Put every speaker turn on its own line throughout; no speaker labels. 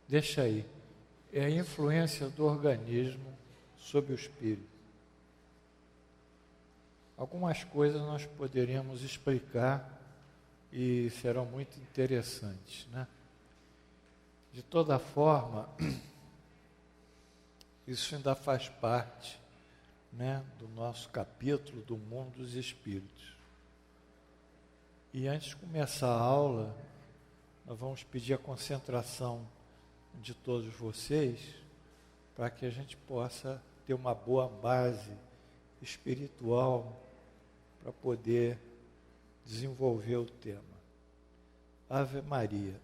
deixa aí. É a influência do organismo sobre o espírito. Algumas coisas nós poderíamos explicar e serão muito interessantes, né? De toda forma, isso ainda faz parte, né, do nosso capítulo do mundo dos espíritos. E antes de começar a aula, nós vamos pedir a concentração de todos vocês para que a gente possa ter uma boa base espiritual para poder desenvolver o tema. Ave Maria.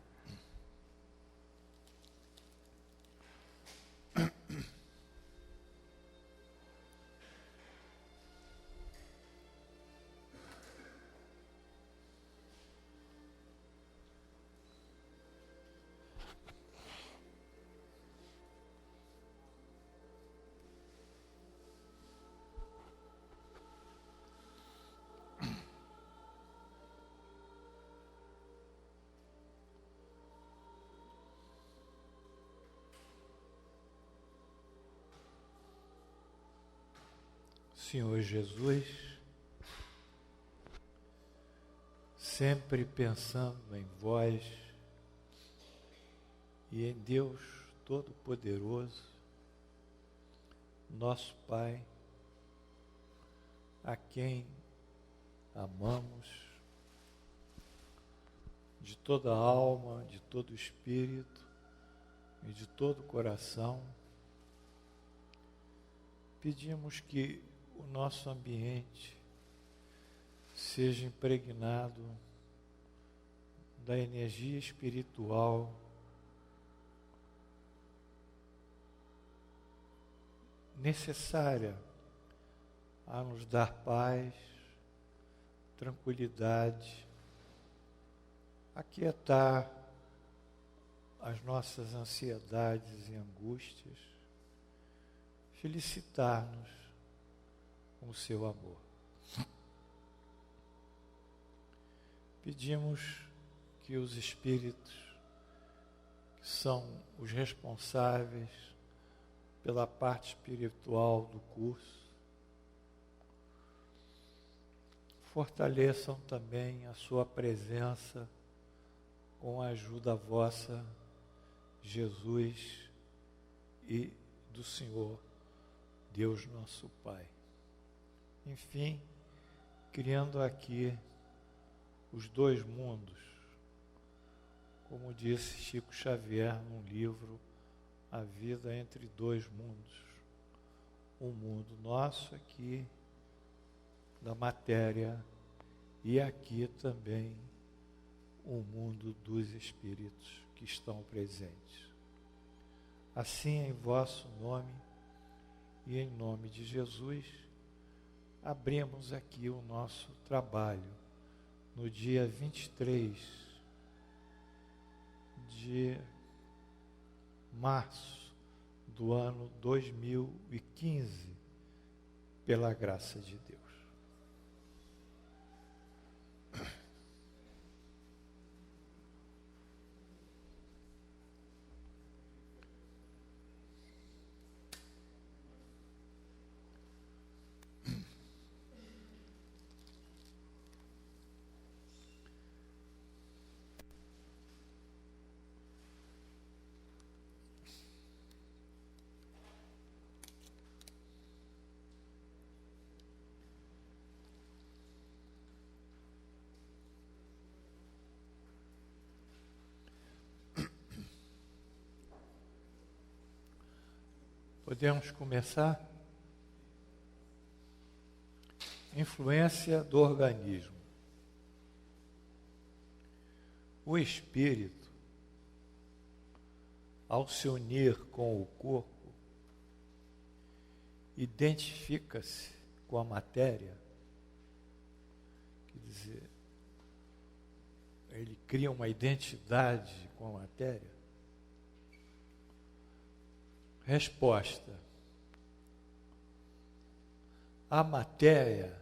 Senhor Jesus, sempre pensando em vós e em Deus Todo-Poderoso, nosso Pai, a quem amamos de toda a alma, de todo o espírito e de todo o coração, pedimos que o nosso ambiente seja impregnado da energia espiritual necessária a nos dar paz, tranquilidade, aquietar as nossas ansiedades e angústias, felicitar-nos com o seu amor. Pedimos que os espíritos, que são os responsáveis pela parte espiritual do curso, fortaleçam também a sua presença com a ajuda vossa, Jesus, e do Senhor, Deus nosso Pai. Enfim, criando aqui os dois mundos, como disse Chico Xavier num livro, A Vida entre Dois Mundos. Um mundo nosso aqui, da matéria, e aqui também o mundo dos espíritos que estão presentes. Assim, em vosso nome e em nome de Jesus, abrimos aqui o nosso trabalho no dia 23 de março do ano 2015, pela graça de Deus. Podemos começar? Influência do organismo. O espírito, ao se unir com o corpo, identifica-se com a matéria, quer dizer, ele cria uma identidade com a matéria. Resposta: a matéria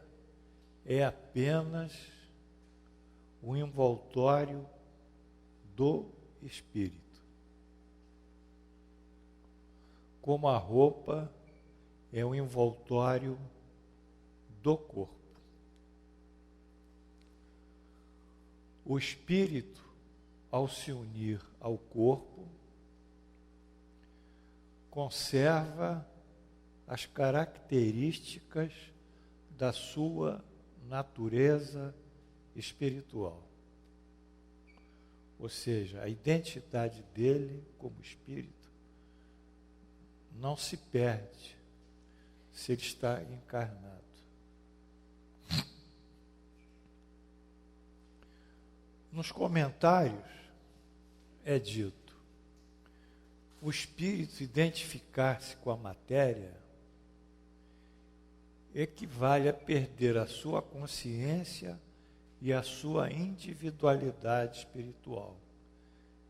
é apenas o envoltório do espírito. como a roupa é o envoltório do corpo. O espírito, ao se unir ao corpo, conserva as características da sua natureza espiritual. Ou seja, a identidade dele como espírito não se perde se ele está encarnado. Nos comentários é dito: o espírito identificar-se com a matéria equivale a perder a sua consciência e a sua individualidade espiritual.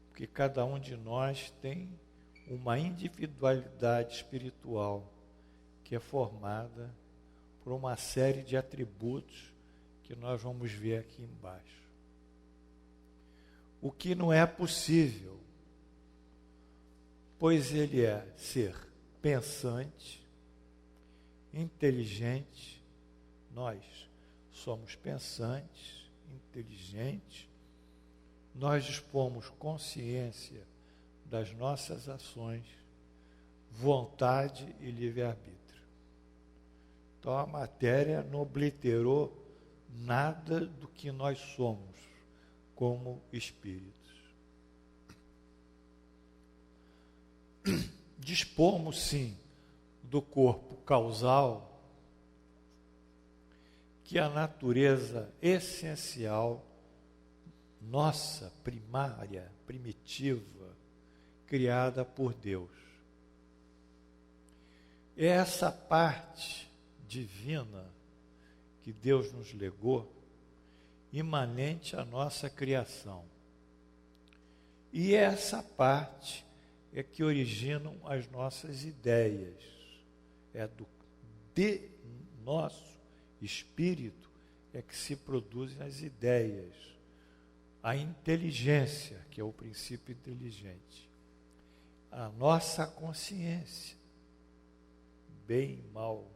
Porque cada um de nós tem uma individualidade espiritual que é formada por uma série de atributos que nós vamos ver aqui embaixo. O que não é possível, pois ele é ser pensante, inteligente. Nós somos pensantes, inteligentes, nós dispomos consciência das nossas ações, vontade e livre-arbítrio. Então a matéria não obliterou nada do que nós somos como espíritos. Dispomos, sim, do corpo causal, que a natureza essencial, nossa, primária, primitiva, criada por Deus. É essa parte divina que Deus nos legou, imanente à nossa criação. E essa parte é que originam as nossas ideias. De nosso espírito é que se produzem as ideias. A inteligência, que é o princípio inteligente. A nossa consciência, bem e mal,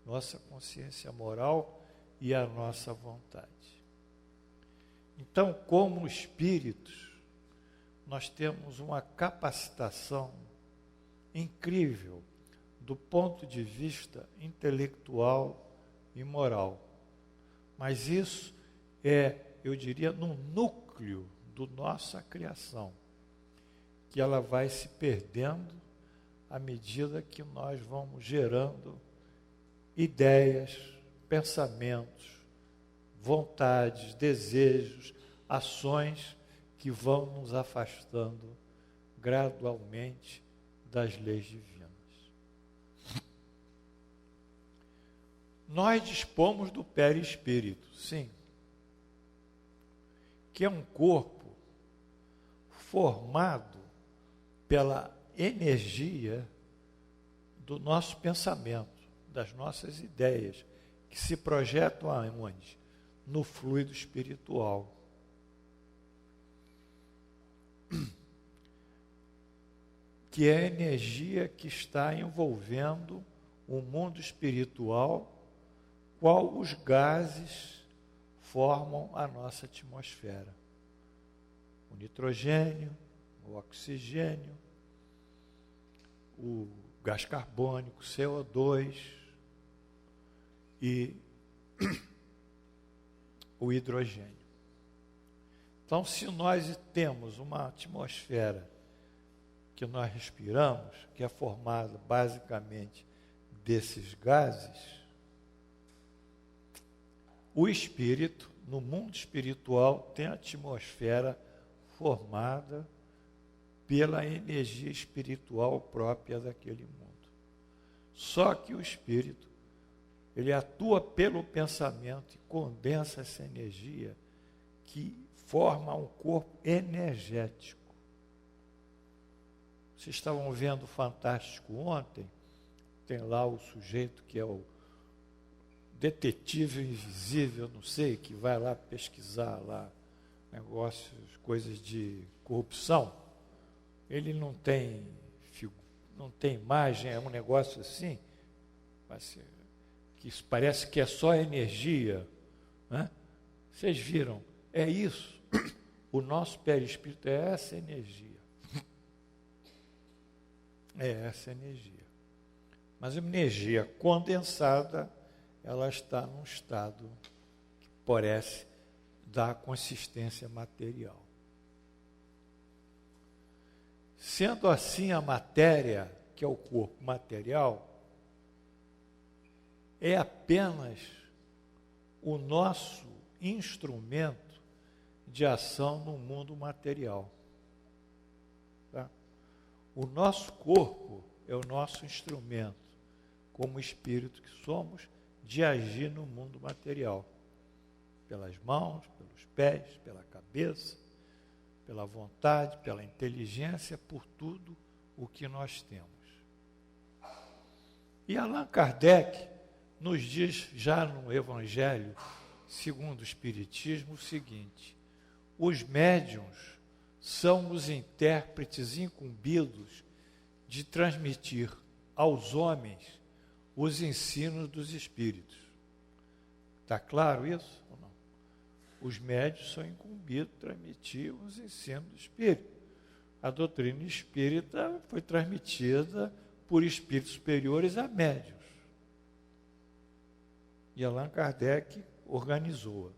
nossa consciência moral e a nossa vontade. Então, como espíritos, nós temos uma capacitação incrível do ponto de vista intelectual e moral. Mas isso é, eu diria, no núcleo da nossa criação, que ela vai se perdendo à medida que nós vamos gerando ideias, pensamentos, vontades, desejos, ações que vão nos afastando gradualmente das leis divinas. Nós dispomos do perispírito, sim, que é um corpo formado pela energia do nosso pensamento, das nossas ideias, que se projetam aonde? No fluido espiritual. Que é a energia que está envolvendo o mundo espiritual, qual os gases formam a nossa atmosfera. O nitrogênio, o oxigênio, o gás carbônico, CO2 e o hidrogênio. Então, se nós temos uma atmosfera que nós respiramos, que é formada basicamente desses gases, o espírito, no mundo espiritual, tem a atmosfera formada pela energia espiritual própria daquele mundo. Só que o espírito, ele atua pelo pensamento e condensa essa energia que forma um corpo energético. Vocês estavam vendo o Fantástico ontem, tem lá o sujeito que é o detetive invisível, não sei, que vai lá pesquisar lá negócios, coisas de corrupção. Ele não tem não tem imagem, é um negócio assim, que isso parece que é só energia, né? Vocês viram, é isso. O nosso perispírito é essa energia. É essa energia. Mas a energia condensada, ela está num estado que parece dar consistência material. Sendo assim, a matéria, que é o corpo material, é apenas o nosso instrumento de ação no mundo material. Tá? O nosso corpo é o nosso instrumento, como espírito que somos, de agir no mundo material. Pelas mãos, pelos pés, pela cabeça, pela vontade, pela inteligência, por tudo o que nós temos. E Allan Kardec nos diz, já no Evangelho, segundo o Espiritismo, o seguinte: os médiuns são os intérpretes incumbidos de transmitir aos homens os ensinos dos espíritos. Está claro isso ou não? Os médiuns são incumbidos de transmitir os ensinos do espírito. A doutrina espírita foi transmitida por espíritos superiores a médiuns. E Allan Kardec organizou-a.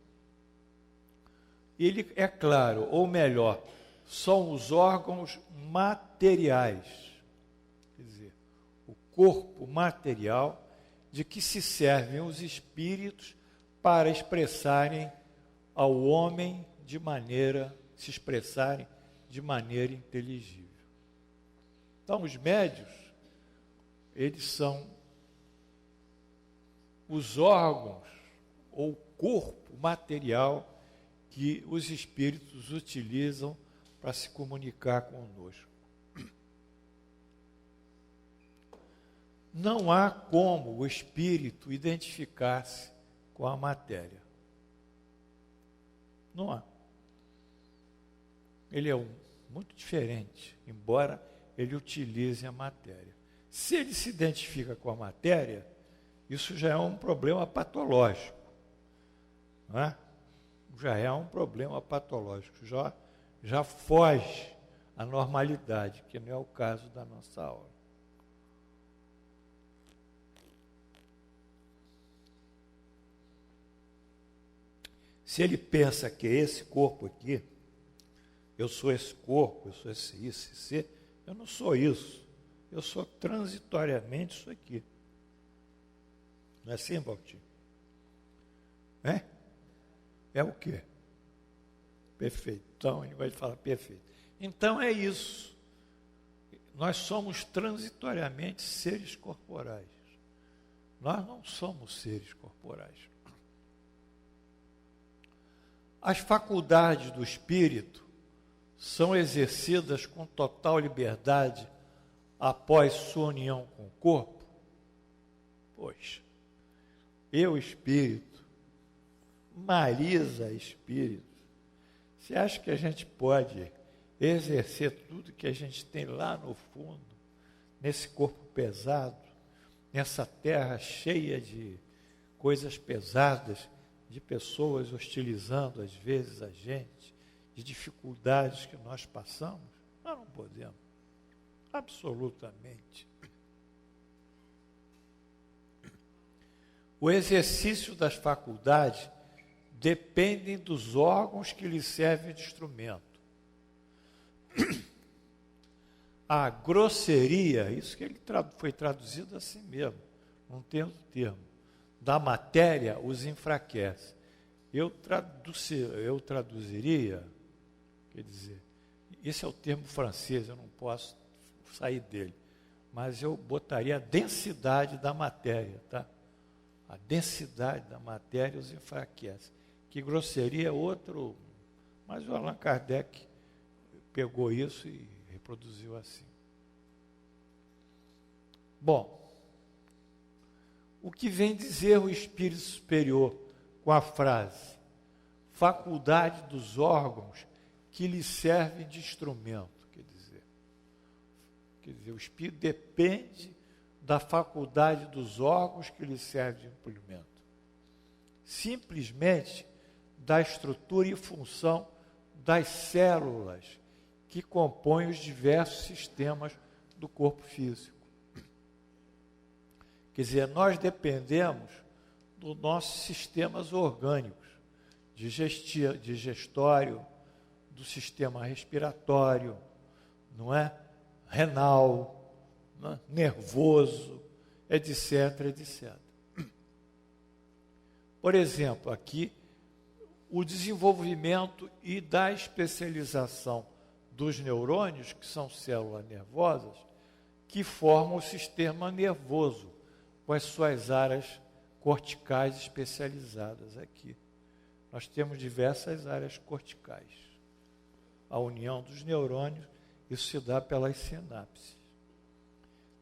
Ele, é claro, ou melhor, são os órgãos materiais, quer dizer, o corpo material de que se servem os espíritos para expressarem ao homem se expressarem de maneira inteligível. Então, os médiuns, eles são os órgãos ou corpo material que os espíritos utilizam para se comunicar conosco. Não há como o espírito identificar-se com a matéria. Não há. Ele é muito diferente, embora ele utilize a matéria. Se ele se identifica com a matéria, isso já é um problema patológico. Não é? Já é um problema patológico, já foge à normalidade, que não é o caso da nossa aula. Se ele pensa que esse corpo aqui, eu sou esse corpo, eu sou esse, eu não sou isso. Eu sou transitoriamente isso aqui. Não é assim, Valtinho? É o quê? Perfeito. Então, ele vai falar perfeito. Então, é isso. Nós somos transitoriamente seres corporais. Nós não somos seres corporais. As faculdades do espírito são exercidas com total liberdade após sua união com o corpo? Poxa, eu espírito, Marisa espírito, você acha que a gente pode exercer tudo que a gente tem lá no fundo, nesse corpo pesado, nessa terra cheia de coisas pesadas, de pessoas hostilizando às vezes a gente, de dificuldades que nós passamos? Nós não podemos, absolutamente. O exercício das faculdades depende dos órgãos que lhe servem de instrumento. A grosseria, isso que ele foi traduzido assim mesmo, não tem outro termo, da matéria os enfraquece. Eu traduziria, quer dizer, esse é o termo francês, eu não posso sair dele, mas eu botaria a densidade da matéria, tá? A densidade da matéria os enfraquece. Que grosseria é outro, mas o Allan Kardec pegou isso e reproduziu assim. Bom, o que vem dizer o Espírito Superior com a frase faculdade dos órgãos que lhe servem de instrumento? quer dizer, o espírito depende da faculdade dos órgãos que lhe servem de implemento. Simplesmente da estrutura e função das células que compõem os diversos sistemas do corpo físico. Quer dizer, nós dependemos dos nossos sistemas orgânicos, digestório, do sistema respiratório, não é? Renal, não é? Nervoso, etc, etc. Por exemplo, aqui, o desenvolvimento e da especialização dos neurônios, que são células nervosas, que formam o sistema nervoso, com as suas áreas corticais especializadas aqui. Nós temos diversas áreas corticais. A união dos neurônios, isso se dá pelas sinapses.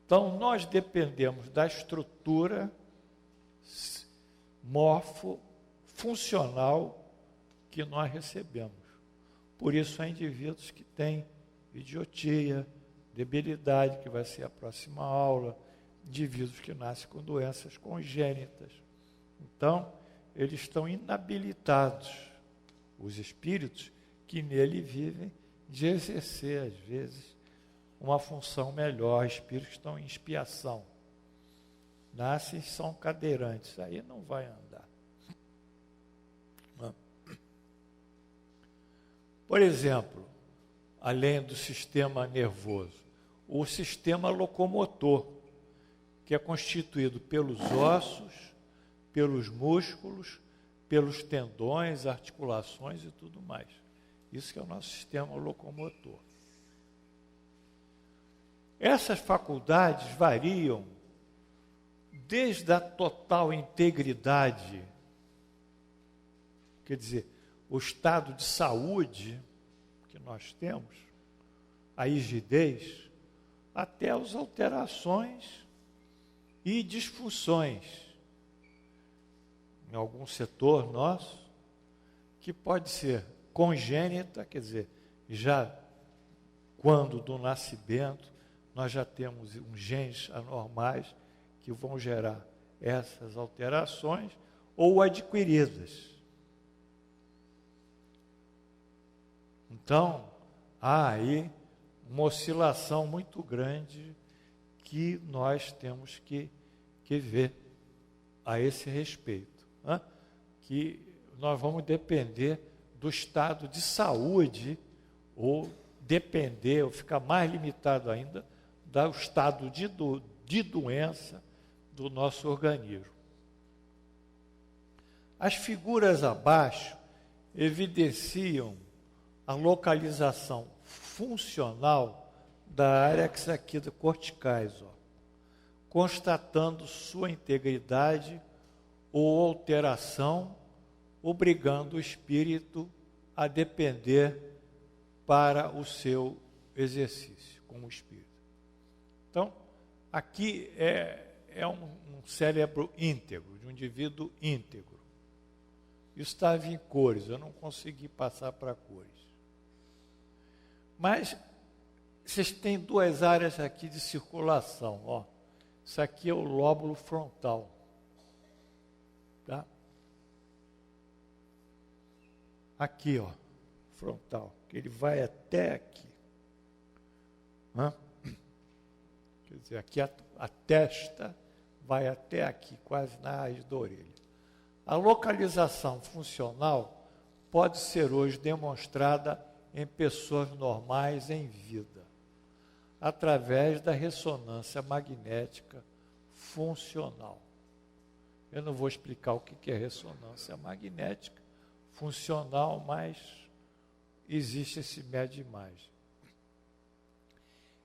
Então, nós dependemos da estrutura morfofuncional que nós recebemos. Por isso, há indivíduos que têm idiotia, debilidade, que vai ser a próxima aula, indivíduos que nascem com doenças congênitas. Então, eles estão inabilitados, os espíritos que nele vivem, de exercer, às vezes, uma função melhor. Espíritos que estão em expiação. Nascem e são cadeirantes, aí não vai andar. Por exemplo, além do sistema nervoso, o sistema locomotor, que é constituído pelos ossos, pelos músculos, pelos tendões, articulações e tudo mais. Isso que é o nosso sistema locomotor. Essas faculdades variam desde a total integridade, quer dizer, o estado de saúde que nós temos, a rigidez, até as alterações e disfunções em algum setor nosso, que pode ser congênita, quer dizer, já quando do nascimento nós já temos uns genes anormais que vão gerar essas alterações, ou adquiridas. Então, há aí uma oscilação muito grande que nós temos que ver a esse respeito. Que nós vamos depender do estado de saúde, ou depender, ou ficar mais limitado ainda, do estado de doença do nosso organismo. As figuras abaixo evidenciam a localização funcional da área aqui corticais, constatando sua integridade ou alteração, obrigando o espírito a depender para o seu exercício como espírito. Então, aqui é um cérebro íntegro, de um indivíduo íntegro. Isso estava em cores, eu não consegui passar para cores. Mas vocês têm duas áreas aqui de circulação. Isso aqui é o lóbulo frontal. Tá? Aqui, frontal, que ele vai até aqui. Quer dizer, aqui a testa vai até aqui, quase na raiz da orelha. A localização funcional pode ser hoje demonstrada em pessoas normais em vida, através da ressonância magnética funcional. Eu não vou explicar o que é ressonância magnética funcional, mas existe esse médio de imagem.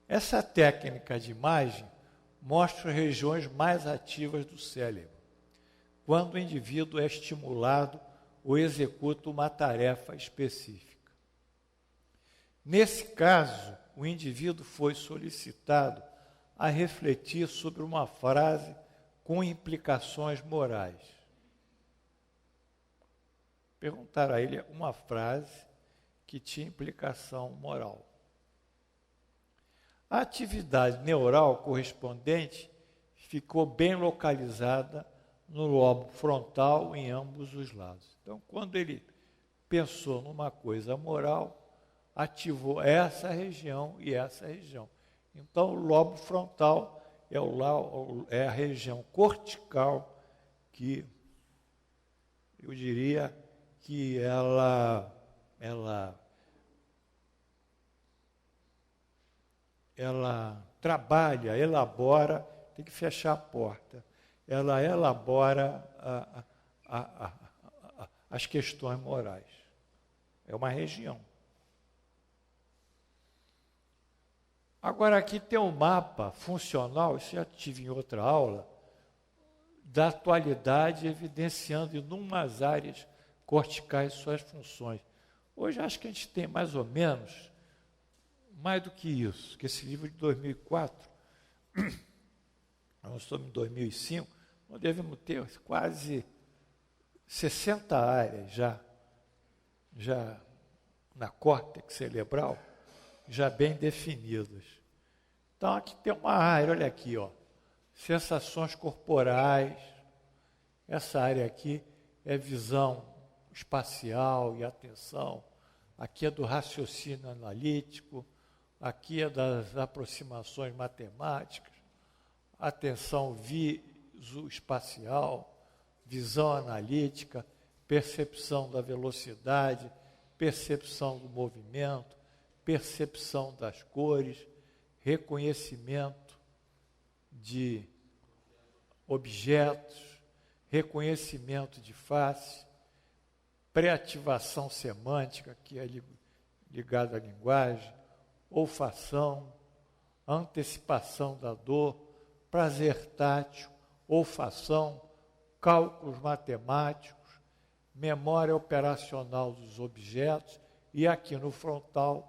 Essa técnica de imagem mostra as regiões mais ativas do cérebro, quando o indivíduo é estimulado ou executa uma tarefa específica. Nesse caso, o indivíduo foi solicitado a refletir sobre uma frase com implicações morais. Perguntaram a ele uma frase que tinha implicação moral. A atividade neural correspondente ficou bem localizada no lobo frontal em ambos os lados. Então, quando ele pensou numa coisa moral, ativou essa região e essa região. Então, o lobo frontal é a região cortical que eu diria que ela trabalha, elabora, tem que fechar a porta, ela elabora as questões morais. É uma região. Agora, aqui tem um mapa funcional, isso já tive em outra aula, da atualidade, evidenciando inúmeras áreas corticais suas funções. Hoje, acho que a gente tem mais ou menos, mais do que isso, que esse livro de 2004, nós estamos em 2005, nós devemos ter quase 60 áreas já na córtex cerebral, já bem definidas. Então, aqui tem uma área, olha aqui, ó, sensações corporais. Essa área aqui é visão espacial e atenção. Aqui é do raciocínio analítico, aqui é das aproximações matemáticas, atenção visoespacial, visão analítica, percepção da velocidade, percepção do movimento, percepção das cores, reconhecimento de objetos, reconhecimento de face, pré-ativação semântica, que é ligada à linguagem, olfação, antecipação da dor, prazer tátil, olfação, cálculos matemáticos, memória operacional dos objetos, e aqui no frontal,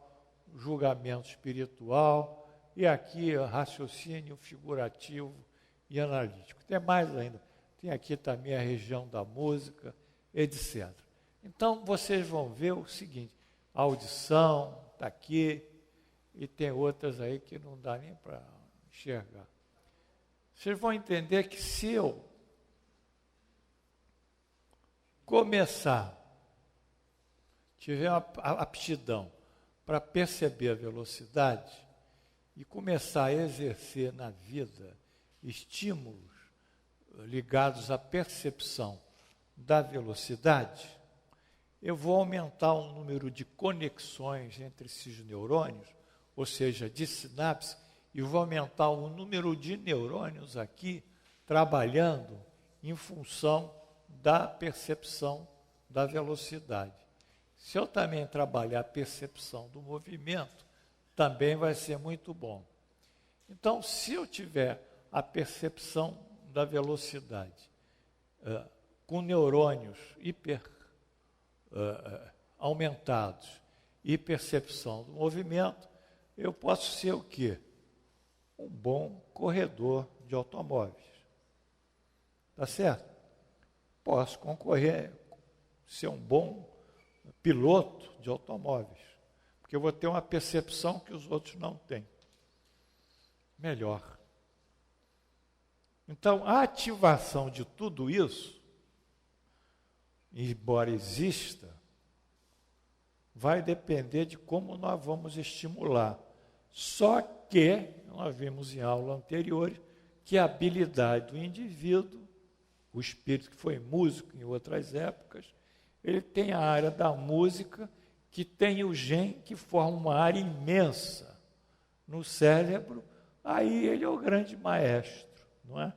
julgamento espiritual, e aqui raciocínio figurativo e analítico. Tem mais ainda, tem aqui também a região da música, etc. Então, vocês vão ver o seguinte, a audição está aqui, e tem outras aí que não dá nem para enxergar. Vocês vão entender que se eu começar, tiver uma aptidão para perceber a velocidade e começar a exercer na vida estímulos ligados à percepção da velocidade, eu vou aumentar o número de conexões entre esses neurônios, ou seja, de sinapse, e vou aumentar o número de neurônios aqui trabalhando em função da percepção da velocidade. Se eu também trabalhar a percepção do movimento, também vai ser muito bom. Então, se eu tiver a percepção da velocidade com neurônios aumentados e percepção do movimento, eu posso ser o quê? Um bom corredor de automóveis. Tá certo? Posso concorrer, ser um bom piloto de automóveis, porque eu vou ter uma percepção que os outros não têm. Melhor. Então, a ativação de tudo isso, embora exista, vai depender de como nós vamos estimular. Só que, nós vimos em aula anterior, que a habilidade do indivíduo, o espírito que foi músico em outras épocas, ele tem a área da música, que tem o gen que forma uma área imensa no cérebro, aí ele é o grande maestro, não é?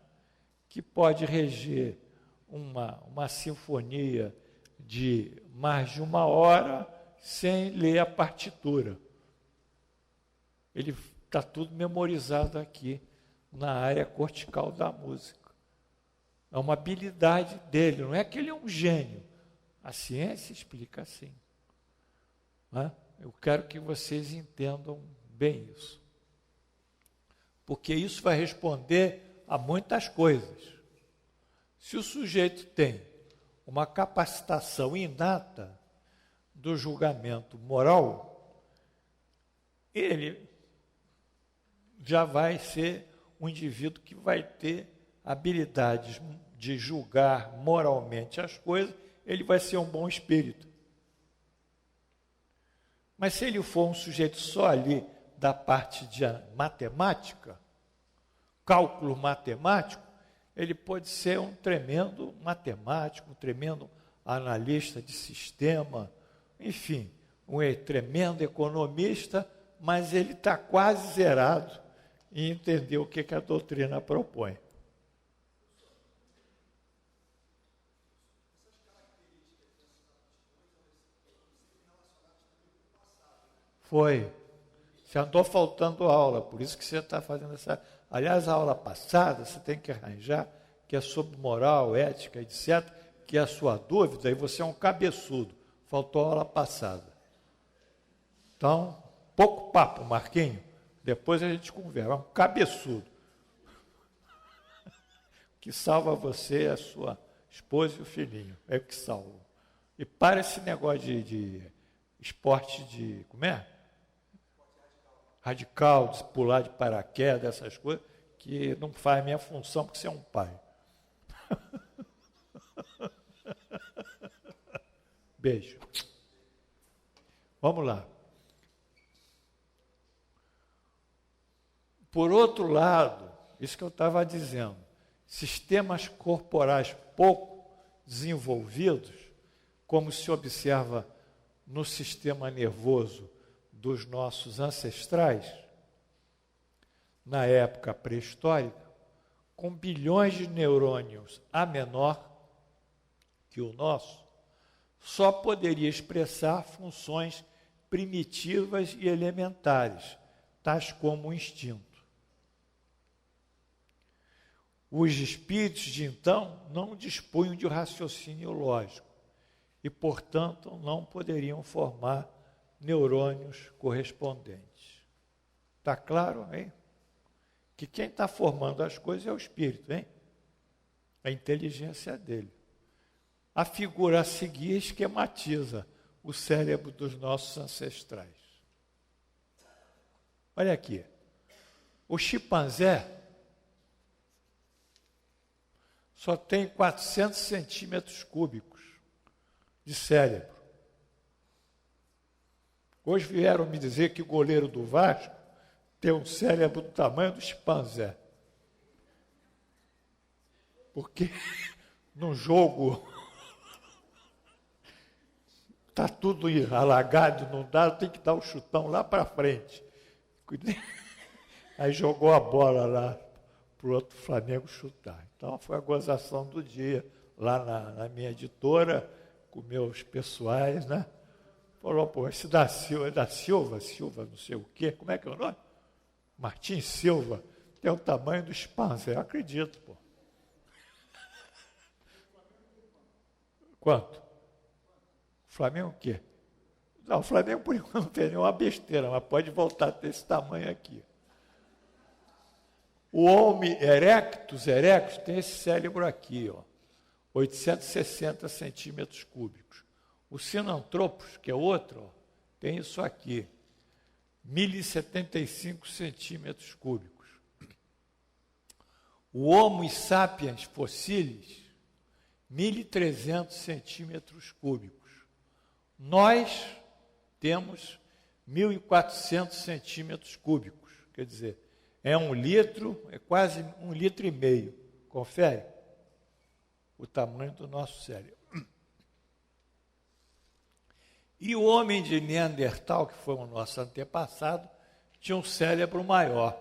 Que pode reger uma sinfonia de mais de 1 hora sem ler a partitura. Ele está tudo memorizado aqui na área cortical da música. É uma habilidade dele, não é que ele é um gênio. A ciência explica assim. Né? Eu quero que vocês entendam bem isso. Porque isso vai responder a muitas coisas. Se o sujeito tem uma capacitação inata do julgamento moral, ele já vai ser um indivíduo que vai ter habilidades de julgar moralmente as coisas, ele vai ser um bom espírito. Mas se ele for um sujeito só ali da parte de matemática, cálculo matemático, ele pode ser um tremendo matemático, um tremendo analista de sistema, enfim, um tremendo economista, mas ele está quase zerado em entender o que a doutrina propõe. Foi. Você andou faltando aula, por isso que você está fazendo essa... Aliás, a aula passada, você tem que arranjar, que é sobre moral, ética, etc., que é a sua dúvida, e você é um cabeçudo. Faltou a aula passada. Então, pouco papo, Marquinho. Depois a gente conversa. É um cabeçudo. O que salva você é a sua esposa e o filhinho. É o que salva. E para esse negócio de esporte de... Como é? Radical, de pular de paraquedas, essas coisas, que não faz minha função porque você é um pai. Beijo. Vamos lá. Por outro lado, isso que eu estava dizendo, sistemas corporais pouco desenvolvidos, como se observa no sistema nervoso dos nossos ancestrais, na época pré-histórica, com bilhões de neurônios a menor que o nosso, só poderia expressar funções primitivas e elementares, tais como o instinto. Os espíritos de então não dispunham de raciocínio lógico e, portanto, não poderiam formar neurônios correspondentes. Está claro, hein? Que quem está formando as coisas é o espírito, hein? A inteligência dele. A figura a seguir esquematiza o cérebro dos nossos ancestrais. Olha aqui. O chimpanzé só tem 400 centímetros cúbicos de cérebro. Hoje vieram me dizer que o goleiro do Vasco tem um cérebro do tamanho do chimpanzé. Porque num jogo está tudo alagado, não dá, tem que dar o chutão lá para frente. Aí jogou a bola lá para o outro Flamengo chutar. Então foi a gozação do dia, lá na minha editora, com meus pessoais, né? Falou, pô, esse da Silva, não sei o quê, como é que é o nome? Martim Silva, tem o tamanho do chimpanzé, eu acredito, pô. Quanto? O Flamengo o quê? Não, o Flamengo por enquanto não tem nenhuma besteira, mas pode voltar a ter esse tamanho aqui. O Homo erectus tem esse cérebro aqui, ó, 860 centímetros cúbicos. O Sinanthropus, que é outro, ó, tem isso aqui, 1.075 centímetros cúbicos. O Homo sapiens fossilis, 1.300 centímetros cúbicos. Nós temos 1.400 centímetros cúbicos, quer dizer, é 1 litro, é quase 1,5 litros. Confere o tamanho do nosso cérebro. E o homem de Neandertal, que foi o nosso antepassado, tinha um cérebro maior,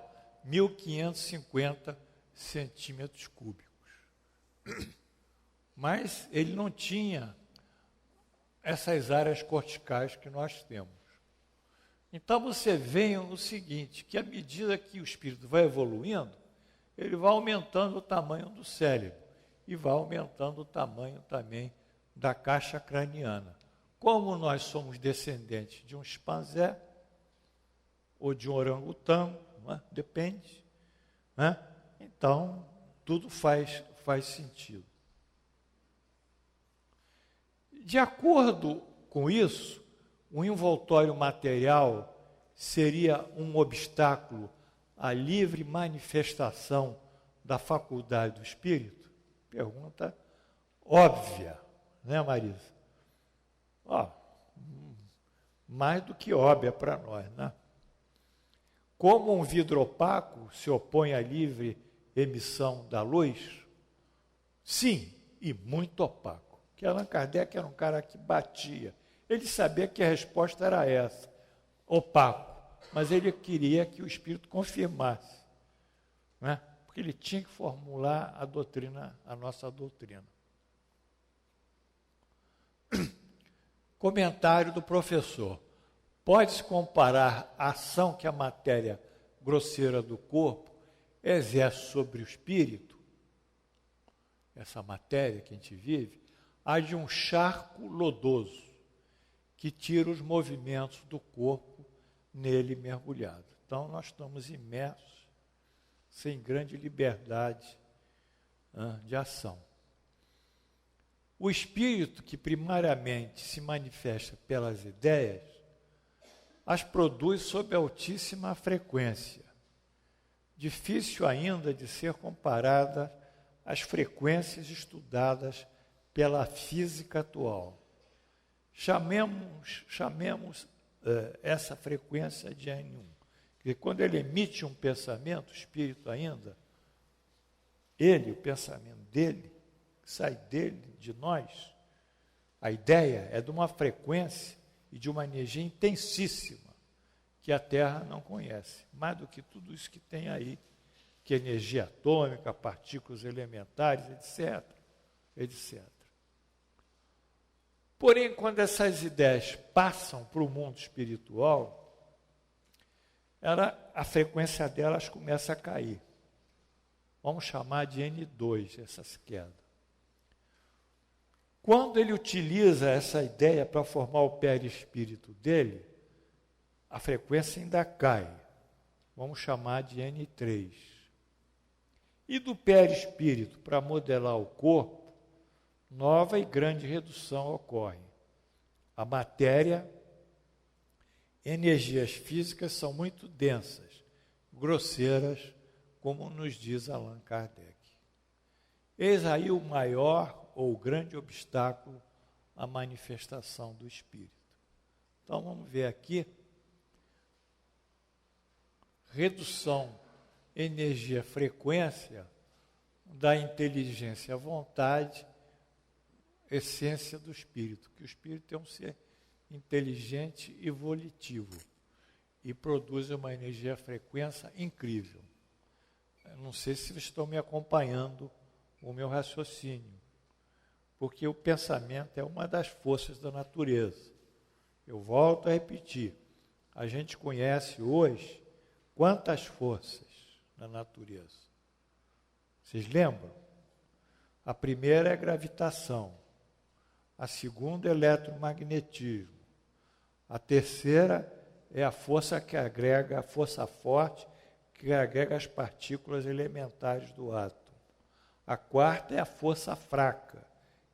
1.550 centímetros cúbicos. Mas ele não tinha essas áreas corticais que nós temos. Então você vê o seguinte, que à medida que o espírito vai evoluindo, ele vai aumentando o tamanho do cérebro e vai aumentando o tamanho também da caixa craniana. Como nós somos descendentes de um chimpanzé ou de um orangotango, né? Depende, né? Então tudo faz sentido. De acordo com isso, o envoltório material seria um obstáculo a livre manifestação da faculdade do espírito? Pergunta óbvia, né, Marisa? Mais do que óbvia para nós, né? Como um vidro opaco se opõe à livre emissão da luz? Sim, e muito opaco. Que Allan Kardec era um cara que batia. Ele sabia que a resposta era essa, opaco. Mas ele queria que o espírito confirmasse, né? Porque ele tinha que formular a doutrina, a nossa doutrina. Comentário do professor. Pode-se comparar a ação que a matéria grosseira do corpo exerce sobre o espírito, essa matéria que a gente vive, a de um charco lodoso que tira os movimentos do corpo nele mergulhado. Então, nós estamos imersos, sem grande liberdade de ação. O espírito, que primariamente se manifesta pelas ideias, as produz sob altíssima frequência, difícil ainda de ser comparada às frequências estudadas pela física atual. Chamemos essa frequência de N1. Porque quando ele emite um pensamento, o espírito ainda, o pensamento dele, sai dele, de nós, a ideia é de uma frequência e de uma energia intensíssima que a Terra não conhece. Mais do que tudo isso que tem aí, que é energia atômica, partículas elementares, etc., etc. Porém, quando essas ideias passam para o mundo espiritual, a frequência delas começa a cair. Vamos chamar de N2 essas quedas. Quando ele utiliza essa ideia para formar o perispírito dele, a frequência ainda cai. Vamos chamar de N3. E do perispírito para modelar o corpo, nova e grande redução ocorre. A matéria, energias físicas são muito densas, grosseiras, como nos diz Allan Kardec. Eis aí o maior ou o grande obstáculo à manifestação do espírito. Então vamos ver aqui. Redução, energia, frequência da inteligência, vontade, essência do espírito. Que o espírito é um ser inteligente e volitivo e produz uma energia, frequência incrível. Eu não sei se vocês estão me acompanhando o meu raciocínio, porque o pensamento é uma das forças da natureza. Eu volto a repetir, a gente conhece hoje quantas forças na natureza? Vocês lembram? A primeira é a gravitação, a segunda é o eletromagnetismo, a terceira é a força que agrega, a força forte, que agrega as partículas elementares do átomo. A quarta é a força fraca,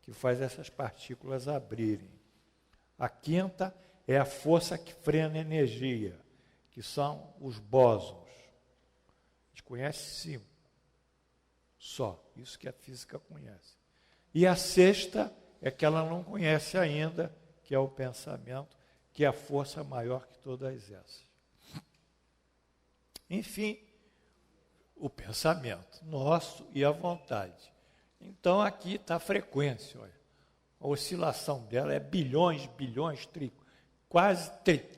que faz essas partículas abrirem. A quinta é a força que frena a energia, que são os bósons. A gente conhece 5 só, isso que a física conhece. E a sexta é que ela não conhece ainda, que é o pensamento, que é a força maior que todas essas. Enfim, o pensamento nosso e a vontade. Então, aqui está a frequência, olha. A oscilação dela é bilhões, quase,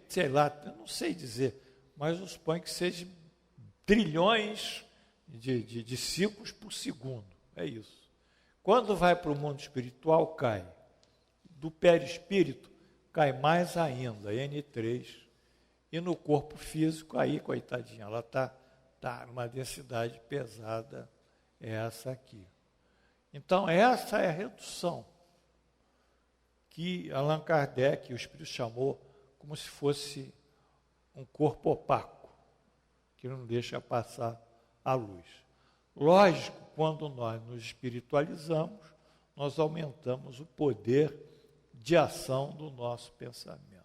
sei lá, eu não sei dizer, mas eu suponho que seja trilhões de ciclos por segundo. É isso. Quando vai para o mundo espiritual, cai. Do perispírito, cai mais ainda, N3. E no corpo físico, aí, coitadinha, ela está numa densidade pesada, é essa aqui. Então, essa é a redução que Allan Kardec, o Espírito, chamou como se fosse um corpo opaco, que não deixa passar a luz. Lógico, quando nós nos espiritualizamos, nós aumentamos o poder de ação do nosso pensamento.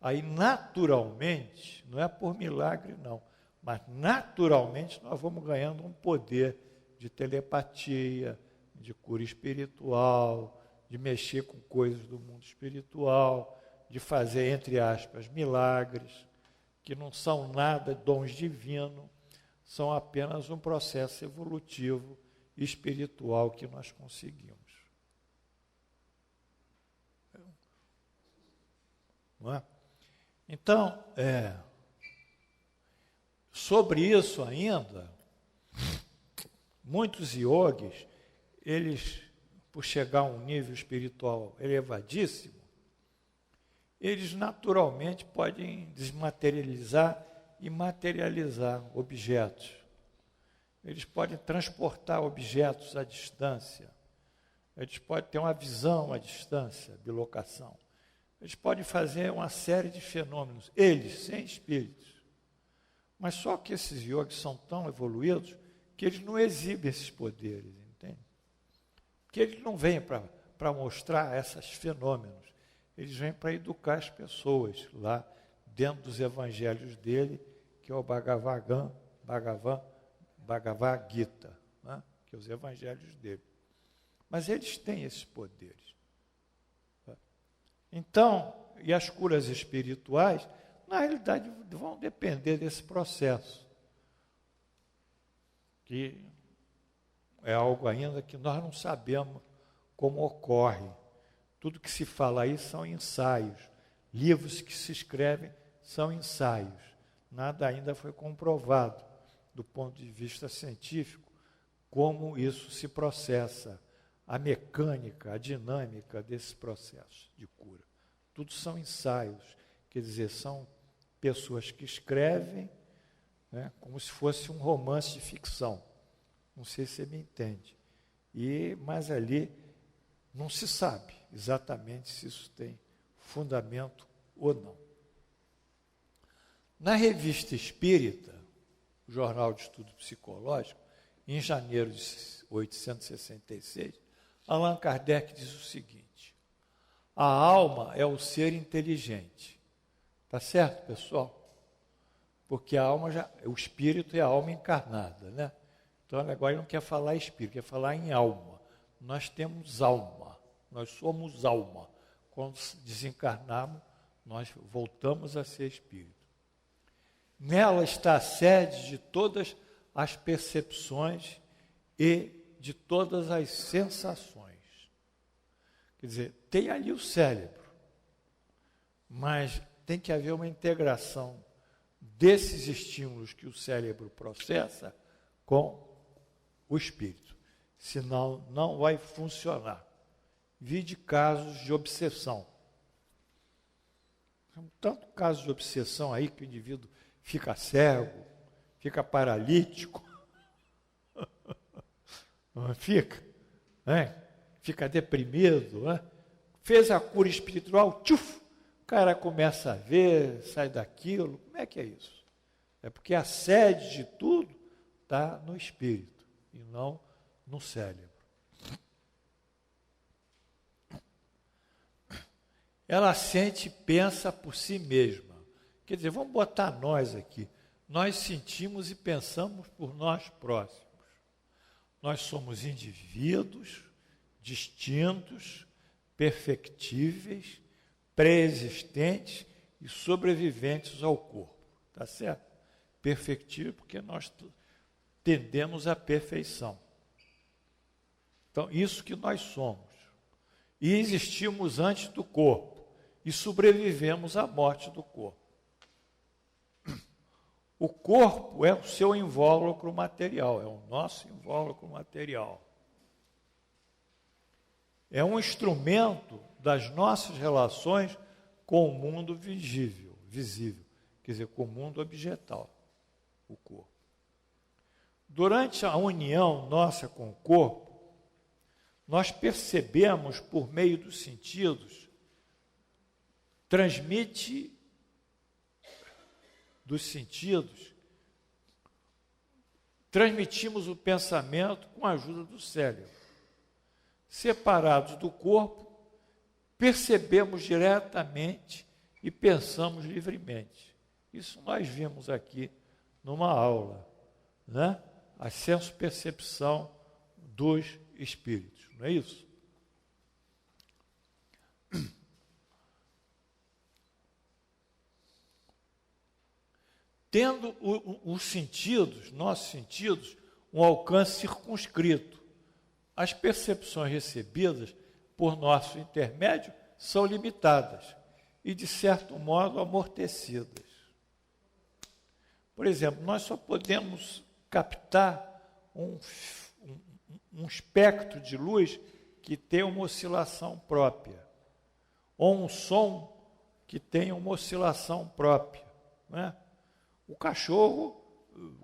Aí, naturalmente, não é por milagre, não, Mas, naturalmente, nós vamos ganhando um poder de telepatia, de cura espiritual, de mexer com coisas do mundo espiritual, de fazer, entre aspas, milagres, que não são nada dons divinos, são apenas um processo evolutivo e espiritual que nós conseguimos. Não é? Então, sobre isso ainda, muitos yogis, eles, por chegar a um nível espiritual elevadíssimo, eles naturalmente podem desmaterializar e materializar objetos. Eles podem transportar objetos à distância. Eles podem ter uma visão à distância, bilocação. Eles podem fazer uma série de fenômenos, eles, sem espíritos. Mas só que esses yogis são tão evoluídos que eles não exibem esses poderes, entende? Porque eles não vêm para mostrar esses fenômenos. Eles vêm para educar as pessoas lá dentro dos evangelhos dele, que é o Bhagavad Gita, né? Que é os evangelhos dele. Mas eles têm esses poderes. Então, e as curas espirituais, na realidade, vão depender desse processo, que é algo ainda que nós não sabemos como ocorre. Tudo que se fala aí são ensaios. Livros que se escrevem são ensaios. Nada ainda foi comprovado, do ponto de vista científico, como isso se processa, a mecânica, a dinâmica desse processo de cura. Tudo são ensaios, quer dizer, são pessoas que escrevem, né, como se fosse um romance de ficção. Não sei se você me entende. Mas ali não se sabe exatamente se isso tem fundamento ou não. Na Revista Espírita, o Jornal de Estudo Psicológico, em janeiro de 1866, Allan Kardec diz o seguinte: a alma é o ser inteligente. Tá certo, pessoal? Porque a alma o espírito é a alma encarnada, né? Então agora ele não quer falar espírito, quer falar em alma. Nós temos alma, nós somos alma. Quando desencarnarmos, nós voltamos a ser espírito. Nela está a sede de todas as percepções e de todas as sensações. Quer dizer, tem ali o cérebro, mas tem que haver uma integração desses estímulos que o cérebro processa com o espírito. Senão, não vai funcionar. Vide casos de obsessão. São tantos casos de obsessão aí que o indivíduo fica cego, fica paralítico, fica deprimido, né? Fez a cura espiritual, tchuf, o cara começa a ver, sai daquilo. Como é que é isso? É porque a sede de tudo está no espírito e não no cérebro. Ela sente e pensa por si mesma. Quer dizer, vamos botar nós aqui. Nós sentimos e pensamos por nós próximos. Nós somos indivíduos distintos, perfectíveis, pré-existentes e sobreviventes ao corpo. Tá certo? Perfectível porque nós tendemos à perfeição. Então, isso que nós somos. E existimos antes do corpo e sobrevivemos à morte do corpo. O corpo é o seu invólucro material, é o nosso invólucro material. É um instrumento das nossas relações com o mundo visível, quer dizer, com o mundo objetal, o corpo. Durante a união nossa com o corpo, nós percebemos por meio dos sentidos, transmite dos sentidos, transmitimos o pensamento com a ajuda do cérebro. Separados do corpo, percebemos diretamente e pensamos livremente. Isso nós vimos aqui numa aula, né? A senso-percepção dos espíritos, não é isso? Tendo os sentidos, nossos sentidos, um alcance circunscrito, as percepções recebidas por nosso intermédio são limitadas e, de certo modo, amortecidas. Por exemplo, nós só podemos captar um espectro de luz que tem uma oscilação própria, ou um som que tem uma oscilação própria, não é? O cachorro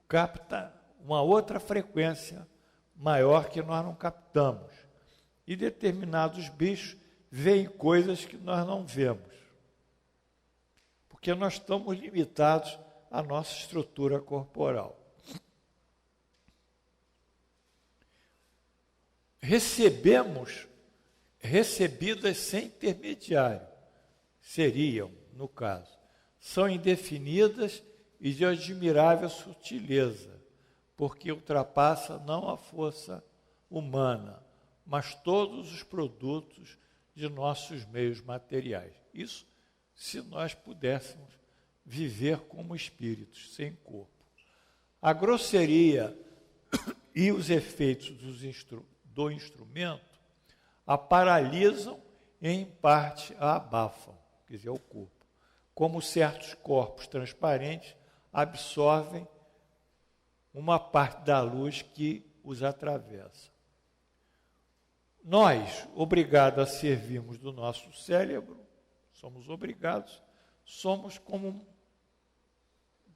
capta uma outra frequência maior que nós não captamos. E determinados bichos veem coisas que nós não vemos. Porque nós estamos limitados à nossa estrutura corporal. Recebidas sem intermediário, seriam, no caso, são indefinidas e de admirável sutileza, porque ultrapassa não a força humana, mas todos os produtos de nossos meios materiais. Isso se nós pudéssemos viver como espíritos, sem corpo. A grosseria e os efeitos do instrumento a paralisam e, em parte, a abafam, quer dizer, o corpo, como certos corpos transparentes absorvem uma parte da luz que os atravessa. Nós, obrigados a servirmos do nosso cérebro, somos como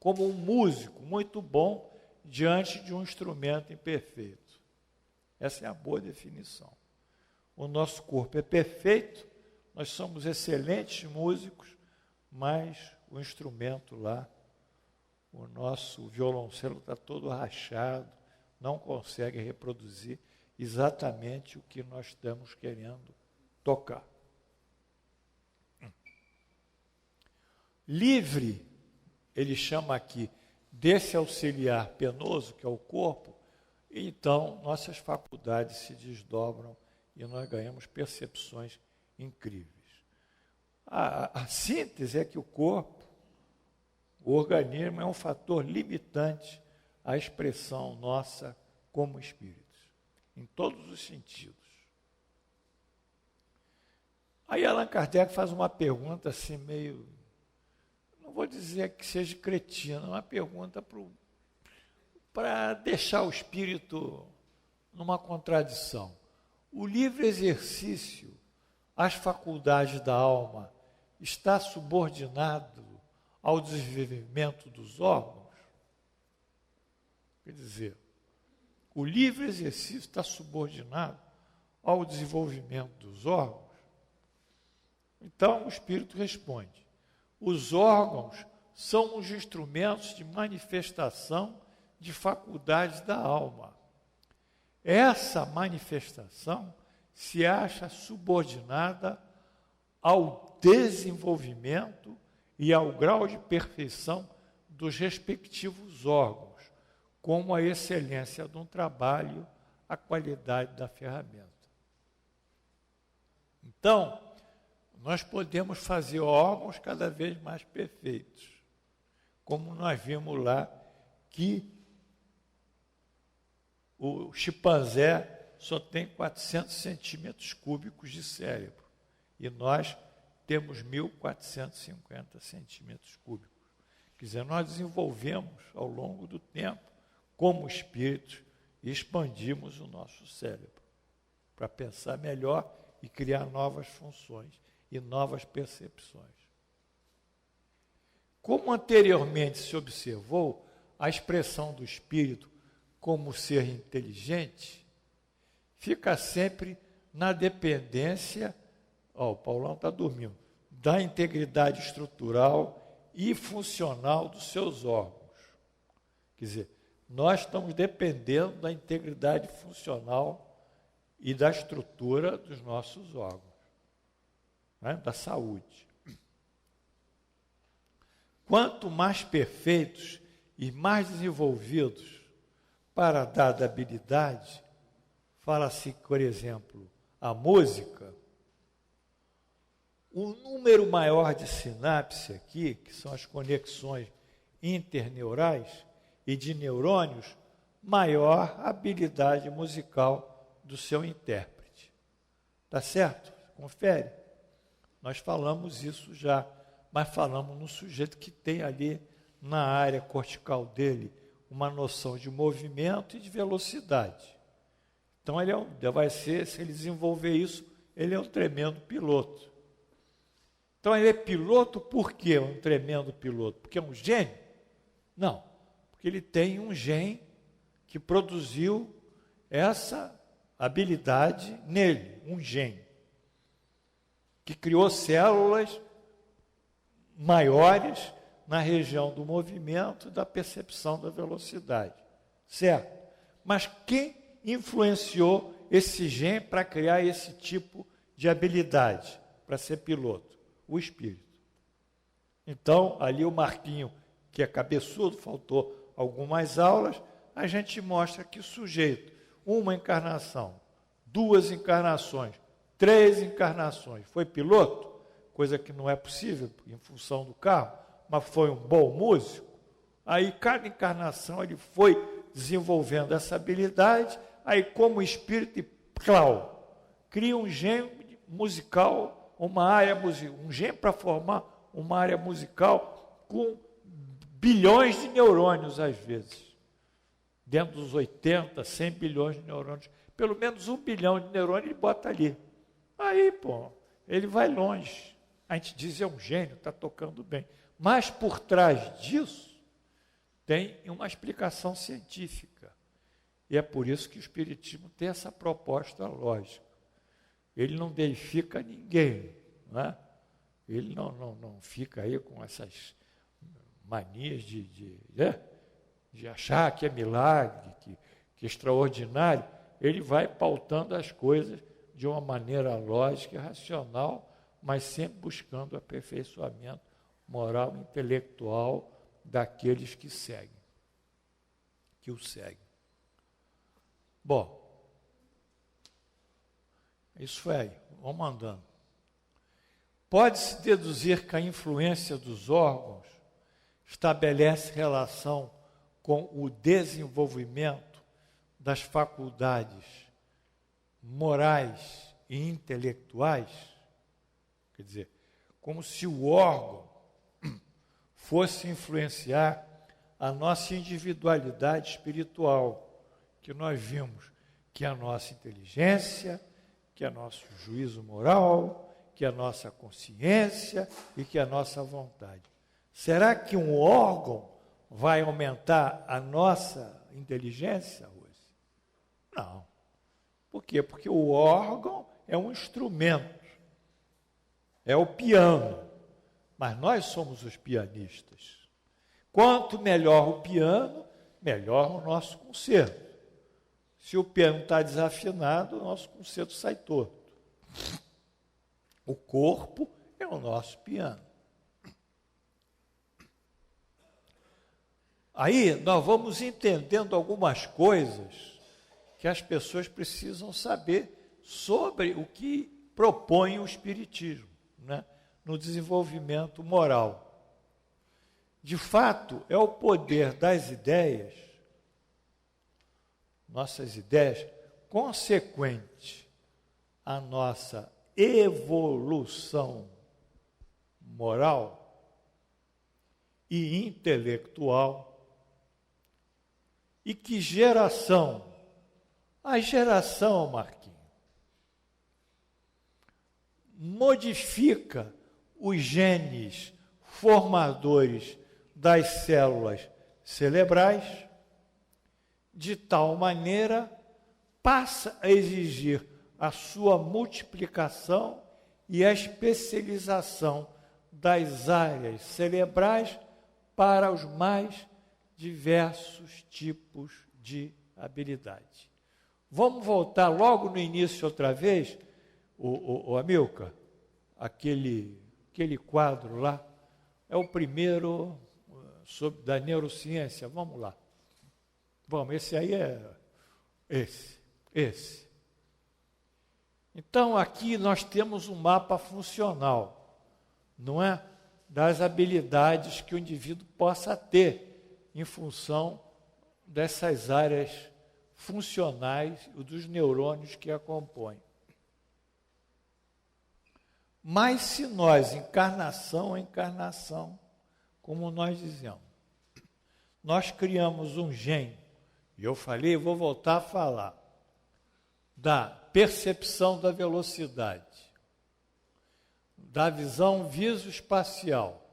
um músico muito bom diante de um instrumento imperfeito. Essa é a boa definição. O nosso corpo é perfeito, nós somos excelentes músicos, mas o instrumento lá, o nosso violoncelo está todo rachado, não consegue reproduzir exatamente o que nós estamos querendo tocar. Livre, ele chama aqui, desse auxiliar penoso, que é o corpo, então nossas faculdades se desdobram e nós ganhamos percepções incríveis. A síntese é que o corpo, o organismo, é um fator limitante à expressão nossa como espíritos, em todos os sentidos. Aí Allan Kardec faz uma pergunta assim meio, não vou dizer que seja cretina, é uma pergunta para deixar o espírito numa contradição. O livre exercício às faculdades da alma está subordinado ao desenvolvimento dos órgãos? Quer dizer, o livre exercício está subordinado ao desenvolvimento dos órgãos? Então o espírito responde: os órgãos são os instrumentos de manifestação de faculdades da alma. Essa manifestação se acha subordinada ao desenvolvimento e ao grau de perfeição dos respectivos órgãos, como a excelência de um trabalho, a qualidade da ferramenta. Então, nós podemos fazer órgãos cada vez mais perfeitos, como nós vimos lá que o chimpanzé só tem 400 centímetros cúbicos de cérebro, e nós temos 1.450 centímetros cúbicos. Quer dizer, nós desenvolvemos ao longo do tempo, como espíritos, e expandimos o nosso cérebro para pensar melhor e criar novas funções e novas percepções. Como anteriormente se observou, a expressão do espírito como ser inteligente fica sempre na dependência, o Paulão está dormindo, da integridade estrutural e funcional dos seus órgãos. Quer dizer, nós estamos dependendo da integridade funcional e da estrutura dos nossos órgãos, né? Da saúde. Quanto mais perfeitos e mais desenvolvidos para a dada habilidade, fala-se, por exemplo, a música, o número maior de sinapse aqui, que são as conexões interneurais e de neurônios, maior a habilidade musical do seu intérprete. Tá certo? Confere. Nós falamos isso já, mas falamos no sujeito que tem ali na área cortical dele uma noção de movimento e de velocidade. Então, vai ser, se ele desenvolver isso, ele é um tremendo piloto. Então, ele é piloto por quê? Um tremendo piloto? Porque é um gênio? Não, porque ele tem um gene que produziu essa habilidade nele, um gene, que criou células maiores na região do movimento e da percepção da velocidade, certo? Mas quem influenciou esse gene para criar esse tipo de habilidade, para ser piloto? O espírito. Então, ali o Marquinho, que é cabeçudo, faltou algumas aulas, a gente mostra que o sujeito, uma encarnação, 2 encarnações, 3 encarnações, foi piloto, coisa que não é possível em função do carro, mas foi um bom músico. Aí cada encarnação ele foi desenvolvendo essa habilidade, aí como espírito, cria um gene musical, uma área musical, um gene para formar uma área musical com bilhões de neurônios às vezes. Dentro dos 80, 100 bilhões de neurônios, pelo menos 1 bilhão de neurônios ele bota ali. Aí, ele vai longe. A gente diz, é um gênio, está tocando bem. Mas por trás disso, tem uma explicação científica. E é por isso que o Espiritismo tem essa proposta lógica. Ele não deifica ninguém, não é? Ele não fica aí com essas manias de achar que é milagre, que é extraordinário. Ele vai pautando as coisas de uma maneira lógica e racional, mas sempre buscando o aperfeiçoamento moral e intelectual daqueles que o seguem. Bom, isso aí, vamos andando. Pode-se deduzir que a influência dos órgãos estabelece relação com o desenvolvimento das faculdades morais e intelectuais, quer dizer, como se o órgão fosse influenciar a nossa individualidade espiritual, que nós vimos que é a nossa inteligência, que é nosso juízo moral, que é a nossa consciência e que é a nossa vontade. Será que um órgão vai aumentar a nossa inteligência hoje? Não. Por quê? Porque o órgão é um instrumento, é o piano, mas nós somos os pianistas. Quanto melhor o piano, melhor o nosso concerto. Se o piano está desafinado, o nosso concerto sai torto. O corpo é o nosso piano. Aí nós vamos entendendo algumas coisas que as pessoas precisam saber sobre o que propõe o Espiritismo, né, no desenvolvimento moral. De fato, é o poder das ideias, nossas ideias, consequente à nossa evolução moral e intelectual. E que geração? A geração, Marquinhos, modifica os genes formadores das células cerebrais, de tal maneira passa a exigir a sua multiplicação e a especialização das áreas cerebrais para os mais diversos tipos de habilidade. Vamos voltar logo no início outra vez, o Amilcar, aquele quadro lá, é o primeiro, da neurociência, vamos lá. Vamos, esse aí é esse. Então, aqui nós temos um mapa funcional, não é? Das habilidades que o indivíduo possa ter em função dessas áreas funcionais e dos neurônios que a compõem. Mas se nós, encarnação a encarnação, como nós dizemos, nós criamos um gene, e eu falei, vou voltar a falar, da percepção da velocidade, da visão visoespacial,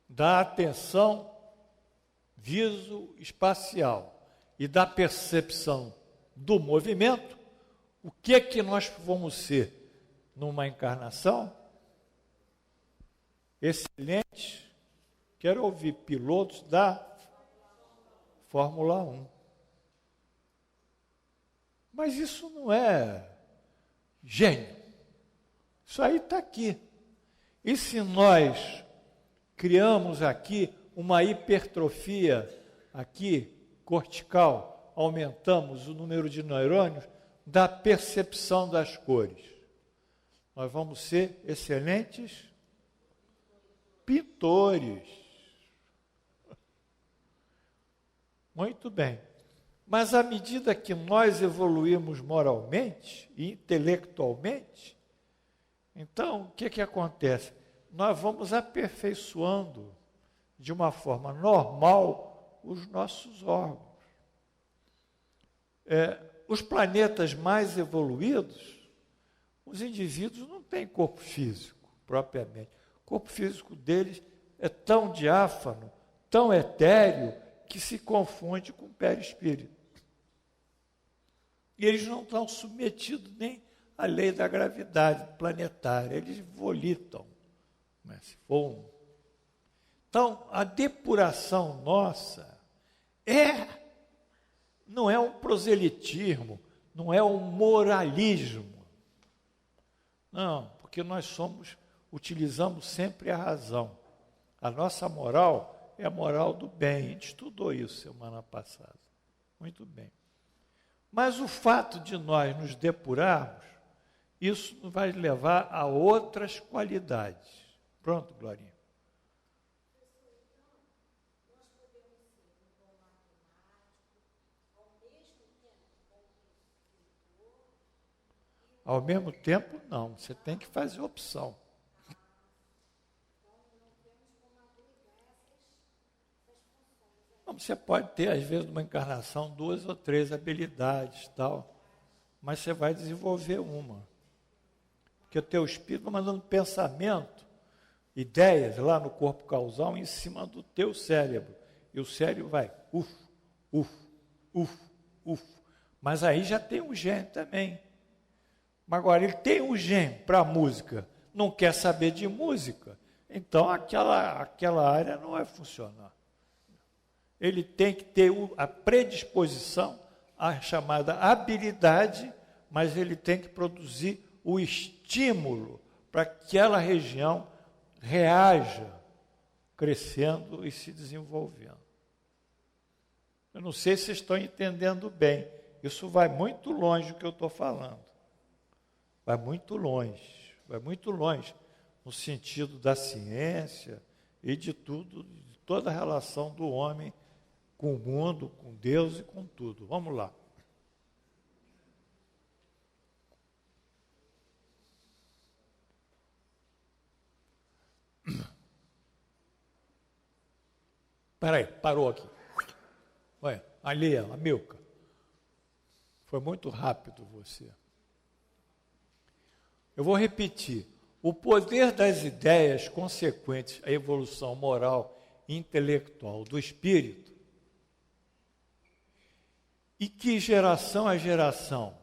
da atenção visoespacial e da percepção do movimento, o que é que nós vamos ser numa encarnação? Excelente. Quero ouvir pilotos da Fórmula 1. Mas isso não é gênio. Isso aí está aqui. E se nós criamos aqui uma hipertrofia aqui, cortical, aumentamos o número de neurônios da percepção das cores, nós vamos ser excelentes pintores. Muito bem. Mas à medida que nós evoluímos moralmente e intelectualmente, então o que acontece? Nós vamos aperfeiçoando de uma forma normal os nossos órgãos. Os planetas mais evoluídos, os indivíduos não têm corpo físico propriamente. O corpo físico deles é tão diáfano, tão etéreo, que se confunde com o perispírito. E eles não estão submetidos nem à lei da gravidade planetária, eles volitam, se voam. Então, a depuração nossa não é um proselitismo, não é um moralismo. Não, porque nós utilizamos sempre a razão. A nossa moral é a moral do bem. A gente estudou isso semana passada. Muito bem. Mas o fato de nós nos depurarmos, isso nos vai levar a outras qualidades. Pronto, Glorinha? Ao mesmo tempo, não. Você tem que fazer opção. Você pode ter, às vezes, numa encarnação, 2 ou 3 habilidades, tal, mas você vai desenvolver uma. Porque o teu espírito vai mandando pensamento, ideias lá no corpo causal em cima do teu cérebro. E o cérebro vai, Mas aí já tem um gene também. Mas agora, ele tem um gene para a música, não quer saber de música, então aquela área não vai funcionar. Ele tem que ter a predisposição, a chamada habilidade, mas ele tem que produzir o estímulo para que aquela região reaja, crescendo e se desenvolvendo. Eu não sei se vocês estão entendendo bem. Isso vai muito longe do que eu estou falando. Vai muito longe no sentido da ciência e de tudo, de toda a relação do homem com o mundo, com Deus e com tudo. Vamos lá. Espera aí, parou aqui. Olha, ali, a Milka. Foi muito rápido você. Eu vou repetir. O poder das ideias consequentes à evolução moral e intelectual do espírito, e que geração a geração,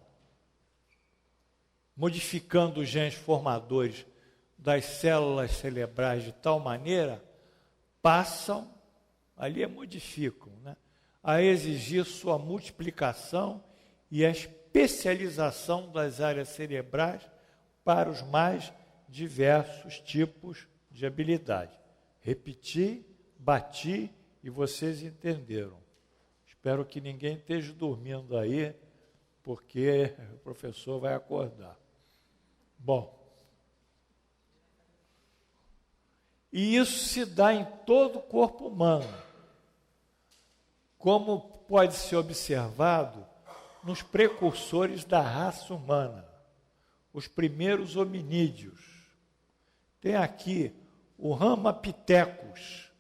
modificando os genes formadores das células cerebrais de tal maneira, passam, ali modificam, a exigir sua multiplicação e a especialização das áreas cerebrais para os mais diversos tipos de habilidade. Repetir bati e vocês entenderam. Espero que ninguém esteja dormindo aí, porque o professor vai acordar. Bom, e isso se dá em todo o corpo humano, como pode ser observado nos precursores da raça humana, os primeiros hominídeos. Tem aqui o Ramapithecus,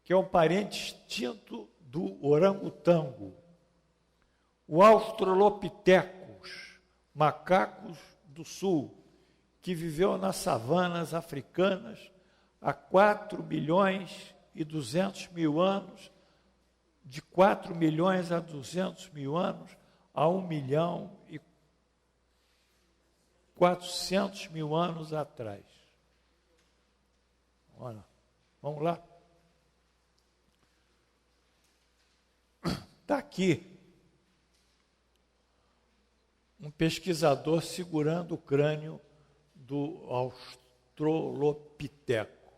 que é um parente extinto do orangotango, o Australopithecus, macacos do sul, que viveu nas savanas africanas há 4 milhões e 200 mil anos, de 4 milhões a 200 mil anos, a 1 milhão e 400 mil anos atrás. Olha, vamos lá. Está aqui um pesquisador segurando o crânio do Australopiteco,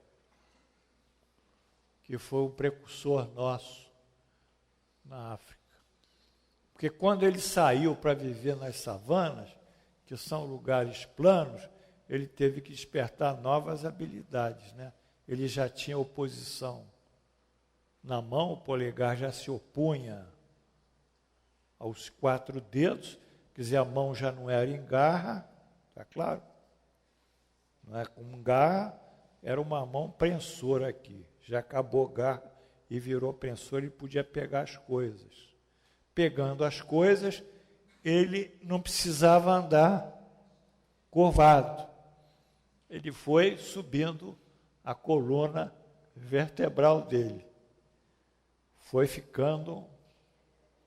que foi o precursor nosso na África. Porque quando ele saiu para viver nas savanas, que são lugares planos, ele teve que despertar novas habilidades, né? Ele já tinha oposição na mão, o polegar já se opunha aos 4 dedos, quer dizer, a mão já não era em garra, está claro? Não é com garra, era uma mão prensora aqui. Já acabou garra e virou prensora e podia pegar as coisas. Pegando as coisas, ele não precisava andar curvado. Ele foi subindo a coluna vertebral dele. Foi ficando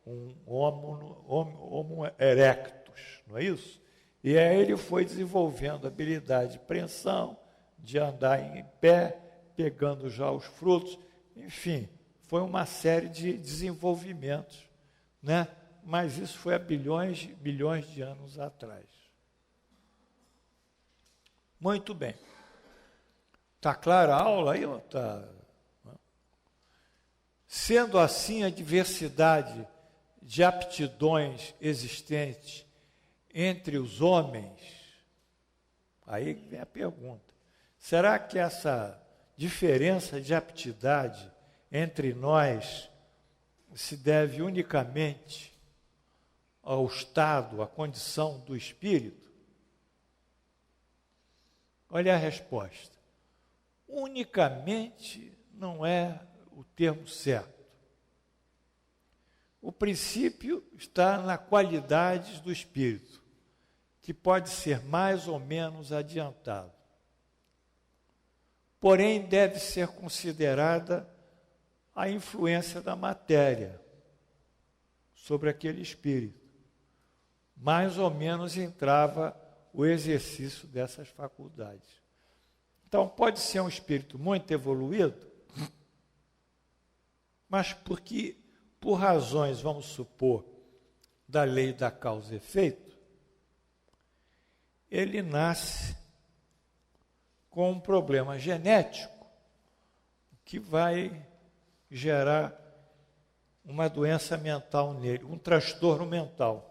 um homo erectus, não é isso? E aí ele foi desenvolvendo habilidade de preensão, de andar em pé, pegando já os frutos, enfim, foi uma série de desenvolvimentos, né? Mas isso foi há bilhões de anos atrás. Muito bem. Está clara a aula aí? Tá? Sendo assim, a diversidade de aptidões existentes entre os homens, aí vem a pergunta, será que essa diferença de aptidade entre nós se deve unicamente ao estado, à condição do espírito? Olha a resposta. Unicamente não é o termo certo. O princípio está na qualidade do espírito, que pode ser mais ou menos adiantado. Porém, deve ser considerada a influência da matéria sobre aquele espírito. Mais ou menos entrava o exercício dessas faculdades. Então, pode ser um espírito muito evoluído, mas porque, por razões, vamos supor, da lei da causa e efeito, ele nasce com um problema genético que vai gerar uma doença mental nele, um transtorno mental.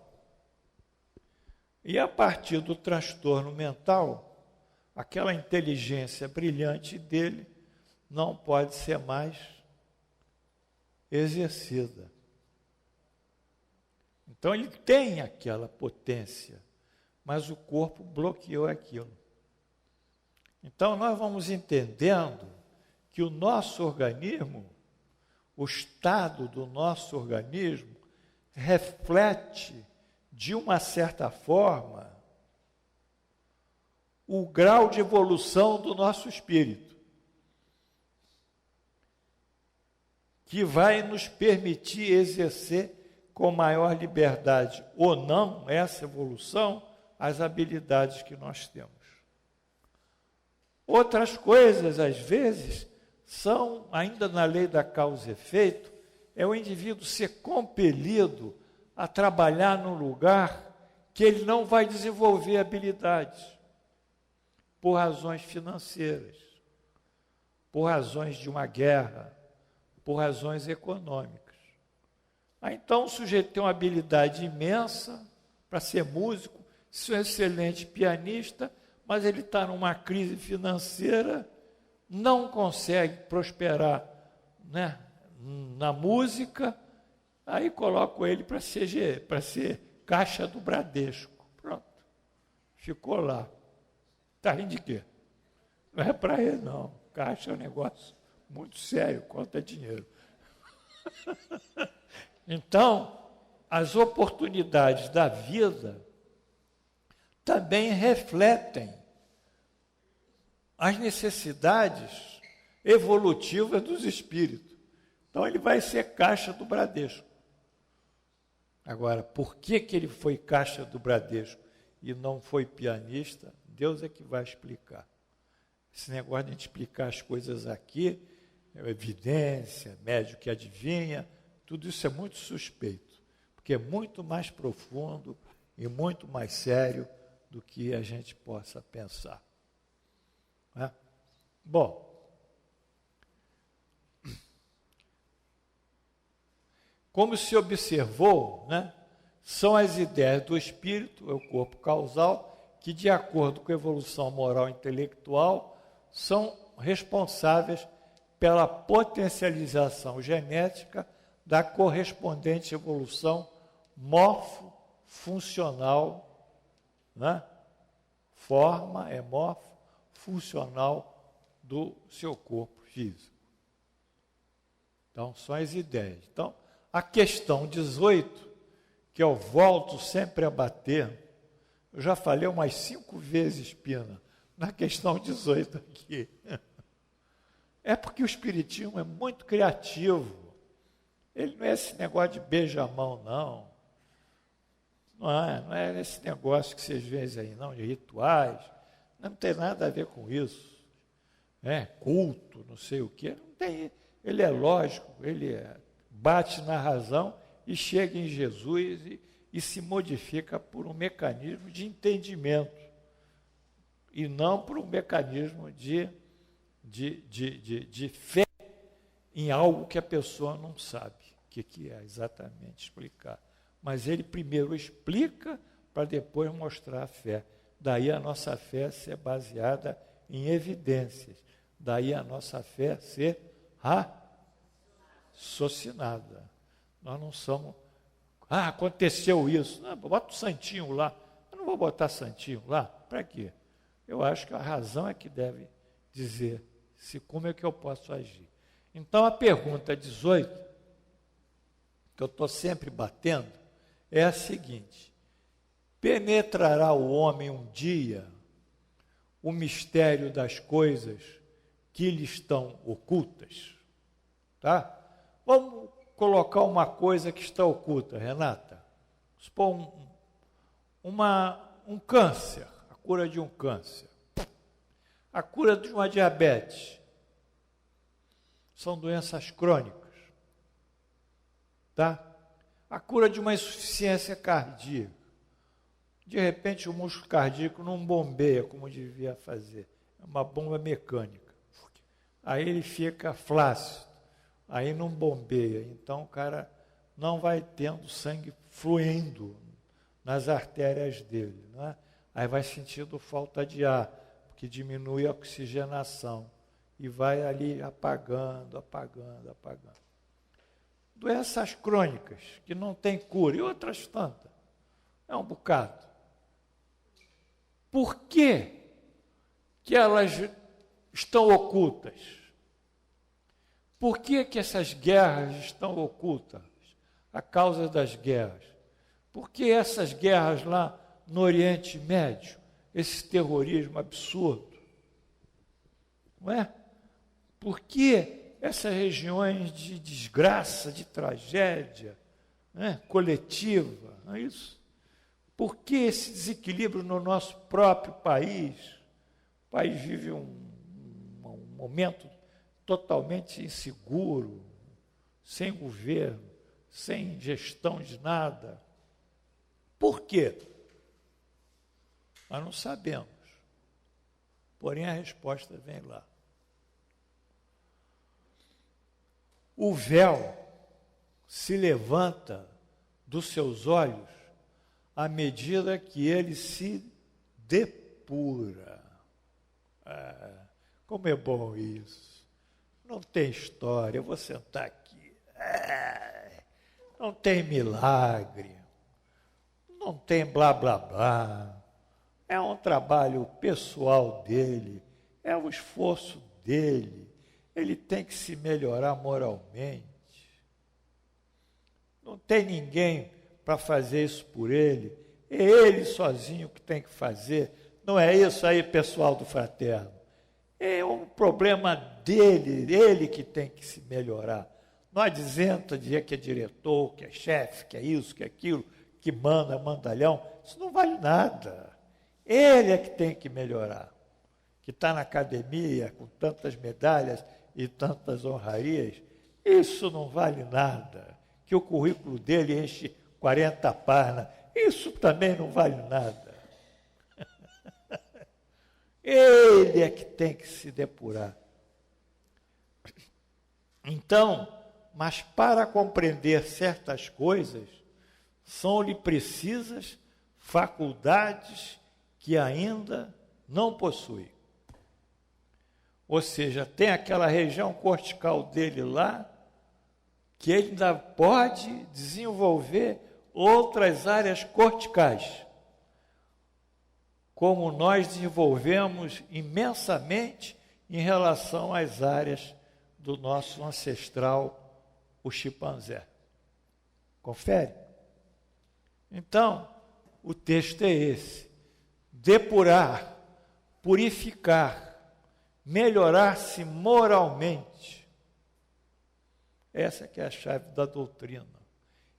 E a partir do transtorno mental, aquela inteligência brilhante dele não pode ser mais exercida. Então ele tem aquela potência, mas o corpo bloqueou aquilo. Então nós vamos entendendo que o nosso organismo, o estado do nosso organismo, reflete, de uma certa forma, o grau de evolução do nosso espírito, que vai nos permitir exercer com maior liberdade ou não essa evolução, as habilidades que nós temos. Outras coisas, às vezes, são, ainda na lei da causa e efeito, é o indivíduo ser compelido a trabalhar num lugar que ele não vai desenvolver habilidades, por razões financeiras, por razões de uma guerra, por razões econômicas. Então o sujeito tem uma habilidade imensa para ser músico, ser um excelente pianista, mas ele está numa crise financeira, não consegue prosperar, né, na música, aí coloco ele para ser caixa do Bradesco. Pronto. Ficou lá. Está rindo de quê? Não é para ele, não. Caixa é um negócio muito sério, conta dinheiro. Então, as oportunidades da vida também refletem as necessidades evolutivas dos espíritos. Então, ele vai ser caixa do Bradesco. Agora, por que ele foi caixa do Bradesco e não foi pianista? Deus é que vai explicar. Esse negócio de a gente explicar as coisas aqui, evidência, médium que adivinha, tudo isso é muito suspeito, porque é muito mais profundo e muito mais sério do que a gente possa pensar. Né? Bom, como se observou, né, são as ideias do espírito, é o corpo causal, que, de acordo com a evolução moral e intelectual, são responsáveis pela potencialização genética da correspondente evolução morfo-funcional, né? Forma é morfo-funcional do seu corpo físico. Então, são as ideias. Então, a questão 18, que eu volto sempre a bater, eu já falei umas 5 vezes, Pina, na questão 18 aqui. É porque o Espiritismo é muito criativo. Ele não é esse negócio de beija-mão, não. Não é esse negócio que vocês veem aí, não, de rituais. Não tem nada a ver com isso. Culto, não sei o quê. Não tem, ele é lógico, bate na razão e chega em Jesus e se modifica por um mecanismo de entendimento e não por um mecanismo de fé em algo que a pessoa não sabe o que é exatamente explicar. Mas ele primeiro explica para depois mostrar a fé. Daí a nossa fé ser baseada em evidências. Daí a nossa fé ser raciocinada. Nós não somos, aconteceu isso. Não, bota o santinho lá. Eu não vou botar santinho lá. Para quê? Eu acho que a razão é que deve dizer como é que eu posso agir. Então, a pergunta 18, que eu estou sempre batendo, é a seguinte: penetrará o homem um dia o mistério das coisas que lhe estão ocultas? Tá? Vamos colocar uma coisa que está oculta, Renata. Supor um câncer, a cura de um câncer, a cura de uma diabetes. São doenças crônicas. Tá? A cura de uma insuficiência cardíaca. De repente o músculo cardíaco não bombeia como devia fazer. É uma bomba mecânica. Aí ele fica flácido. Aí não bombeia. Então o cara não vai tendo sangue fluindo nas artérias dele. Não é? Aí vai sentindo falta de ar, porque diminui a oxigenação. E vai ali apagando. Doenças crônicas, que não tem cura, e outras tantas. É um bocado. Por que elas estão ocultas? Por que essas guerras estão ocultas? A causa das guerras. Por que essas guerras lá no Oriente Médio? Esse terrorismo absurdo? Não é? Por que essas regiões de desgraça, de tragédia, né, coletiva, não é isso? Por que esse desequilíbrio no nosso próprio país? O país vive um momento totalmente inseguro, sem governo, sem gestão de nada. Por quê? Nós não sabemos. Porém, a resposta vem lá. o véu se levanta dos seus olhos à medida que ele se depura. Como é bom isso. Não tem história, eu vou sentar aqui. Não tem milagre. Não tem blá, blá, blá. É um trabalho pessoal dele, é o esforço dele. Ele tem que se melhorar moralmente. Não tem ninguém para fazer isso por ele. É ele sozinho que tem que fazer. Não é isso aí, pessoal do Fraterno. É um problema dele, ele que tem que se melhorar. Não adianta dizer que é diretor, que é chefe, que é isso, que é aquilo, que manda, mandalhão. Isso não vale nada. Ele é que tem que melhorar. Que está na academia com tantas medalhas e tantas honrarias. Isso não vale nada. Que o currículo dele enche 40 páginas. Isso também não vale nada. Ele é que tem que se depurar. Então, mas para compreender certas coisas, são-lhe precisas faculdades que ainda não possui. Ou seja, tem aquela região cortical dele lá, que ele ainda pode desenvolver outras áreas corticais, como nós desenvolvemos imensamente em relação às áreas do nosso ancestral, o chimpanzé. Confere? Então, o texto é esse: depurar, purificar, melhorar-se moralmente. Essa que é a chave da doutrina.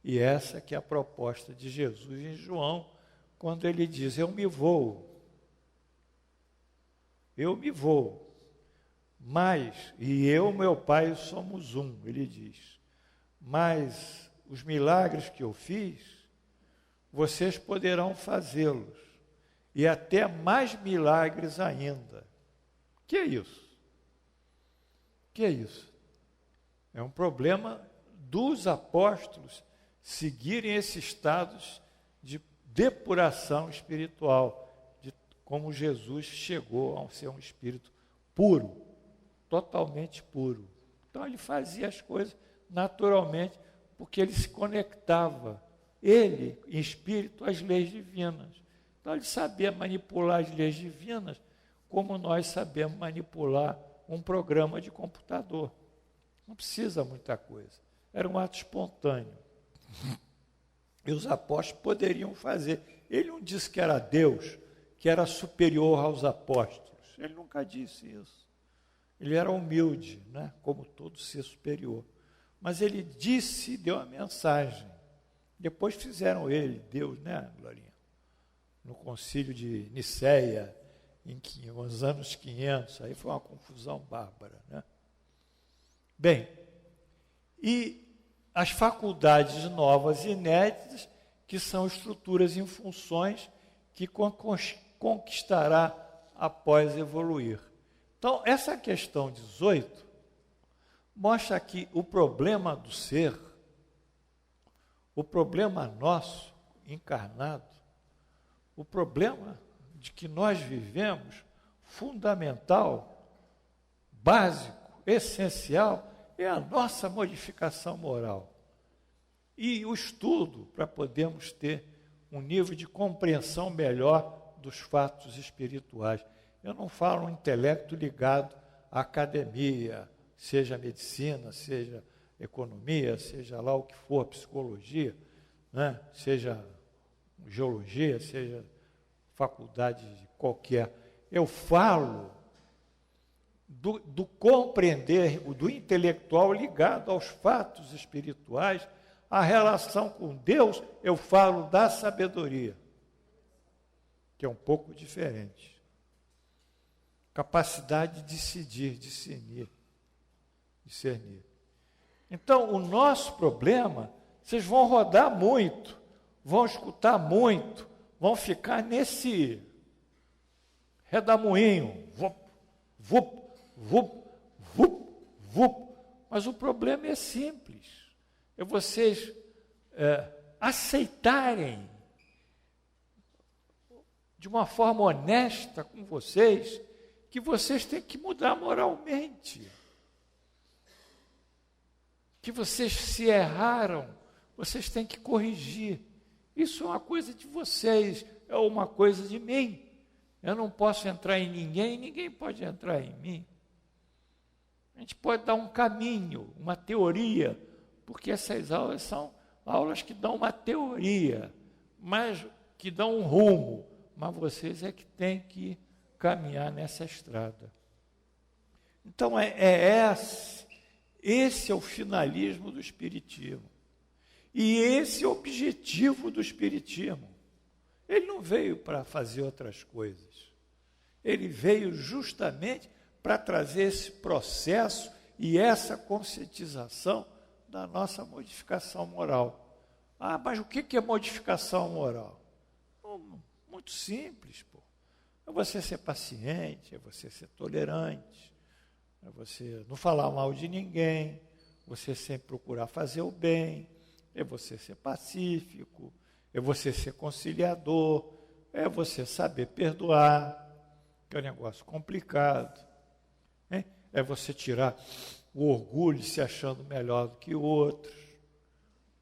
E essa que é a proposta de Jesus em João, quando ele diz: eu me vou, mas, e eu, meu Pai, somos um, ele diz, mas os milagres que eu fiz, vocês poderão fazê-los, e até mais milagres ainda. Que é isso? Que é isso? É um problema dos apóstolos seguirem esses estados de depuração espiritual, de como Jesus chegou a ser um espírito puro, totalmente puro. Então ele fazia as coisas naturalmente, porque ele se conectava, ele, em espírito, às leis divinas. Então ele sabia manipular as leis divinas, como nós sabemos manipular um programa de computador. Não precisa muita coisa. Era um ato espontâneo. E os apóstolos poderiam fazer. Ele não disse que era Deus, que era superior aos apóstolos. Ele nunca disse isso. Ele era humilde, né? Como todo ser superior. Mas ele disse, deu a mensagem. Depois fizeram ele, Deus, né, Glorinha? No concílio de Nicéia, nos anos 500, aí foi uma confusão bárbara, né? Bem, e as faculdades novas e inéditas, que são estruturas e funções que conquistará após evoluir. Então, essa questão 18 mostra que o problema do ser, o problema nosso, encarnado, o problema de que nós vivemos, fundamental, básico, essencial, é a nossa modificação moral. E o estudo para podermos ter um nível de compreensão melhor dos fatos espirituais. Eu não falo um intelecto ligado à academia, seja medicina, seja economia, seja lá o que for, psicologia, né? Seja geologia, seja faculdade qualquer. Eu falo do compreender, do intelectual ligado aos fatos espirituais, a relação com Deus. Eu falo da sabedoria, que é um pouco diferente. Capacidade de decidir, discernir. Então, o nosso problema, vocês vão rodar muito, vão escutar muito, vão ficar nesse redamoinho, vup, vup, vup, vup, vup, Mas o problema é simples. É vocês aceitarem de uma forma honesta com vocês que vocês têm que mudar moralmente. Que vocês se erraram, vocês têm que corrigir. Isso é uma coisa de vocês, é uma coisa de mim. Eu não posso entrar em ninguém, ninguém pode entrar em mim. A gente pode dar um caminho, uma teoria, porque essas aulas são aulas que dão uma teoria, mas que dão um rumo. Mas vocês é que têm que caminhar nessa estrada. Então, esse é o finalismo do Espiritismo. E esse é o objetivo do Espiritismo. Ele não veio para fazer outras coisas. Ele veio justamente para trazer esse processo e essa conscientização da nossa modificação moral. Ah, mas o que é modificação moral? Muito simples, pô. É você ser paciente, é você ser tolerante, é você não falar mal de ninguém, você sempre procurar fazer o bem, é você ser pacífico, é você ser conciliador, é você saber perdoar, que é um negócio complicado, hein? É você tirar o orgulho se achando melhor do que outros,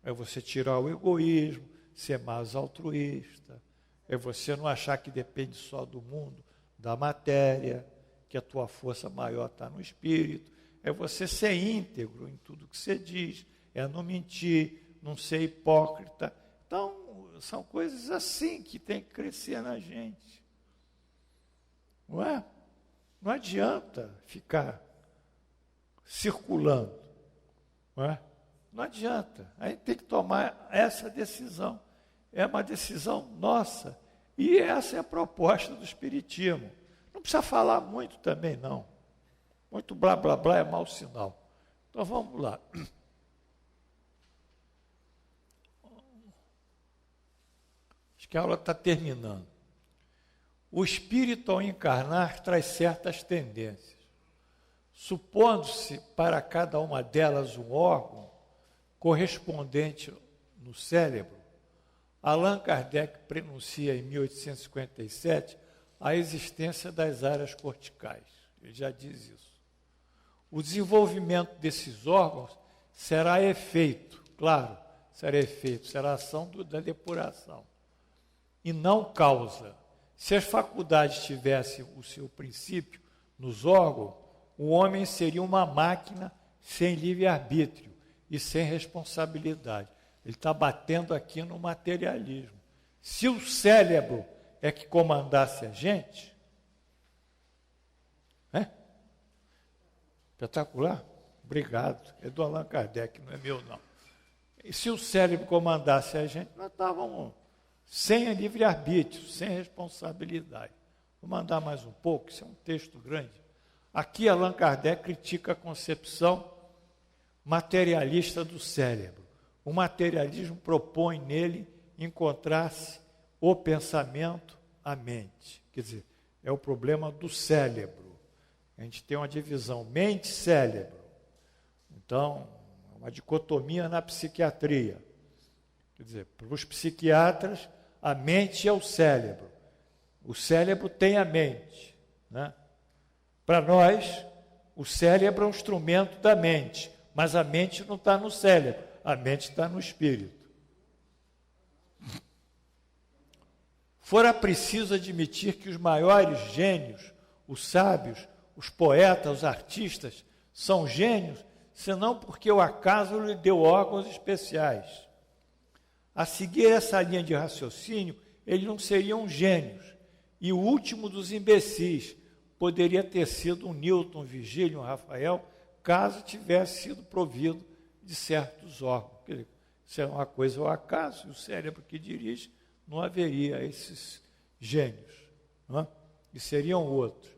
é você tirar o egoísmo, ser mais altruísta, é você não achar que depende só do mundo, da matéria, que a tua força maior está no espírito, é você ser íntegro em tudo que você diz, é não mentir, não ser hipócrita. Então, são coisas assim que tem que crescer na gente. Não é? Não adianta ficar circulando. Não é? Não adianta. A gente tem que tomar essa decisão. É uma decisão nossa. E essa é a proposta do Espiritismo. Não precisa falar muito também, não. Muito blá, blá, blá é mau sinal. Então, vamos lá. Acho que a aula está terminando. O espírito, ao encarnar, traz certas tendências. Supondo-se para cada uma delas um órgão correspondente no cérebro, Allan Kardec prenuncia em 1857 a existência das áreas corticais. Ele já diz isso. O desenvolvimento desses órgãos será efeito, claro, será ação da depuração, e não causa. Se as faculdades tivessem o seu princípio nos órgãos, o homem seria uma máquina sem livre-arbítrio e sem responsabilidade. Ele está batendo aqui no materialismo. Se o cérebro é que comandasse a gente, espetacular? Obrigado. É do Allan Kardec, não é meu, não. E se o cérebro comandasse a gente, nós estávamos sem livre-arbítrio, sem responsabilidade. Vou mandar mais um pouco, isso é um texto grande. Aqui Allan Kardec critica a concepção materialista do cérebro. O materialismo propõe nele encontrar-se o pensamento, a mente. Quer dizer, é o problema do cérebro. A gente tem uma divisão mente-cérebro. Então, uma dicotomia na psiquiatria. Quer dizer, para os psiquiatras, a mente é o cérebro. O cérebro tem a mente, né? Para nós, o cérebro é um instrumento da mente, mas a mente não está no cérebro, a mente está no espírito. Fora preciso admitir que os maiores gênios, os sábios, os poetas, os artistas, são gênios, senão porque o acaso lhe deu órgãos especiais. A seguir essa linha de raciocínio, eles não seriam gênios. E o último dos imbecis poderia ter sido um Newton, um Vigílio, um Rafael, caso tivesse sido provido de certos órgãos. Quer dizer, se é uma coisa ao acaso, o cérebro que dirige, não haveria esses gênios, não é? E seriam outros.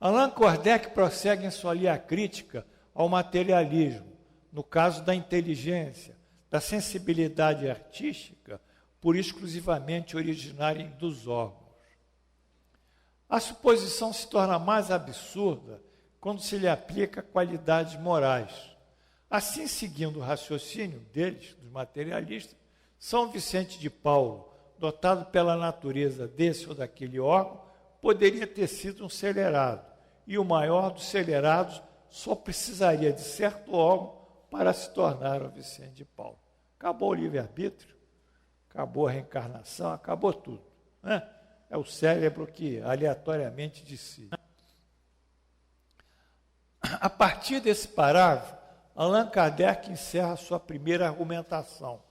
Allan Kardec prossegue em sua linha crítica ao materialismo, no caso da inteligência, da sensibilidade artística, por exclusivamente originarem dos órgãos. A suposição se torna mais absurda quando se lhe aplica qualidades morais. Assim, seguindo o raciocínio deles, dos materialistas, São Vicente de Paulo, dotado pela natureza desse ou daquele órgão, poderia ter sido um celerado, e o maior dos celerados só precisaria de certo órgão para se tornar o Vicente de Paulo. Acabou o livre-arbítrio, acabou a reencarnação, acabou tudo, né? É o cérebro que aleatoriamente decide. A partir desse parágrafo, Allan Kardec encerra sua primeira argumentação,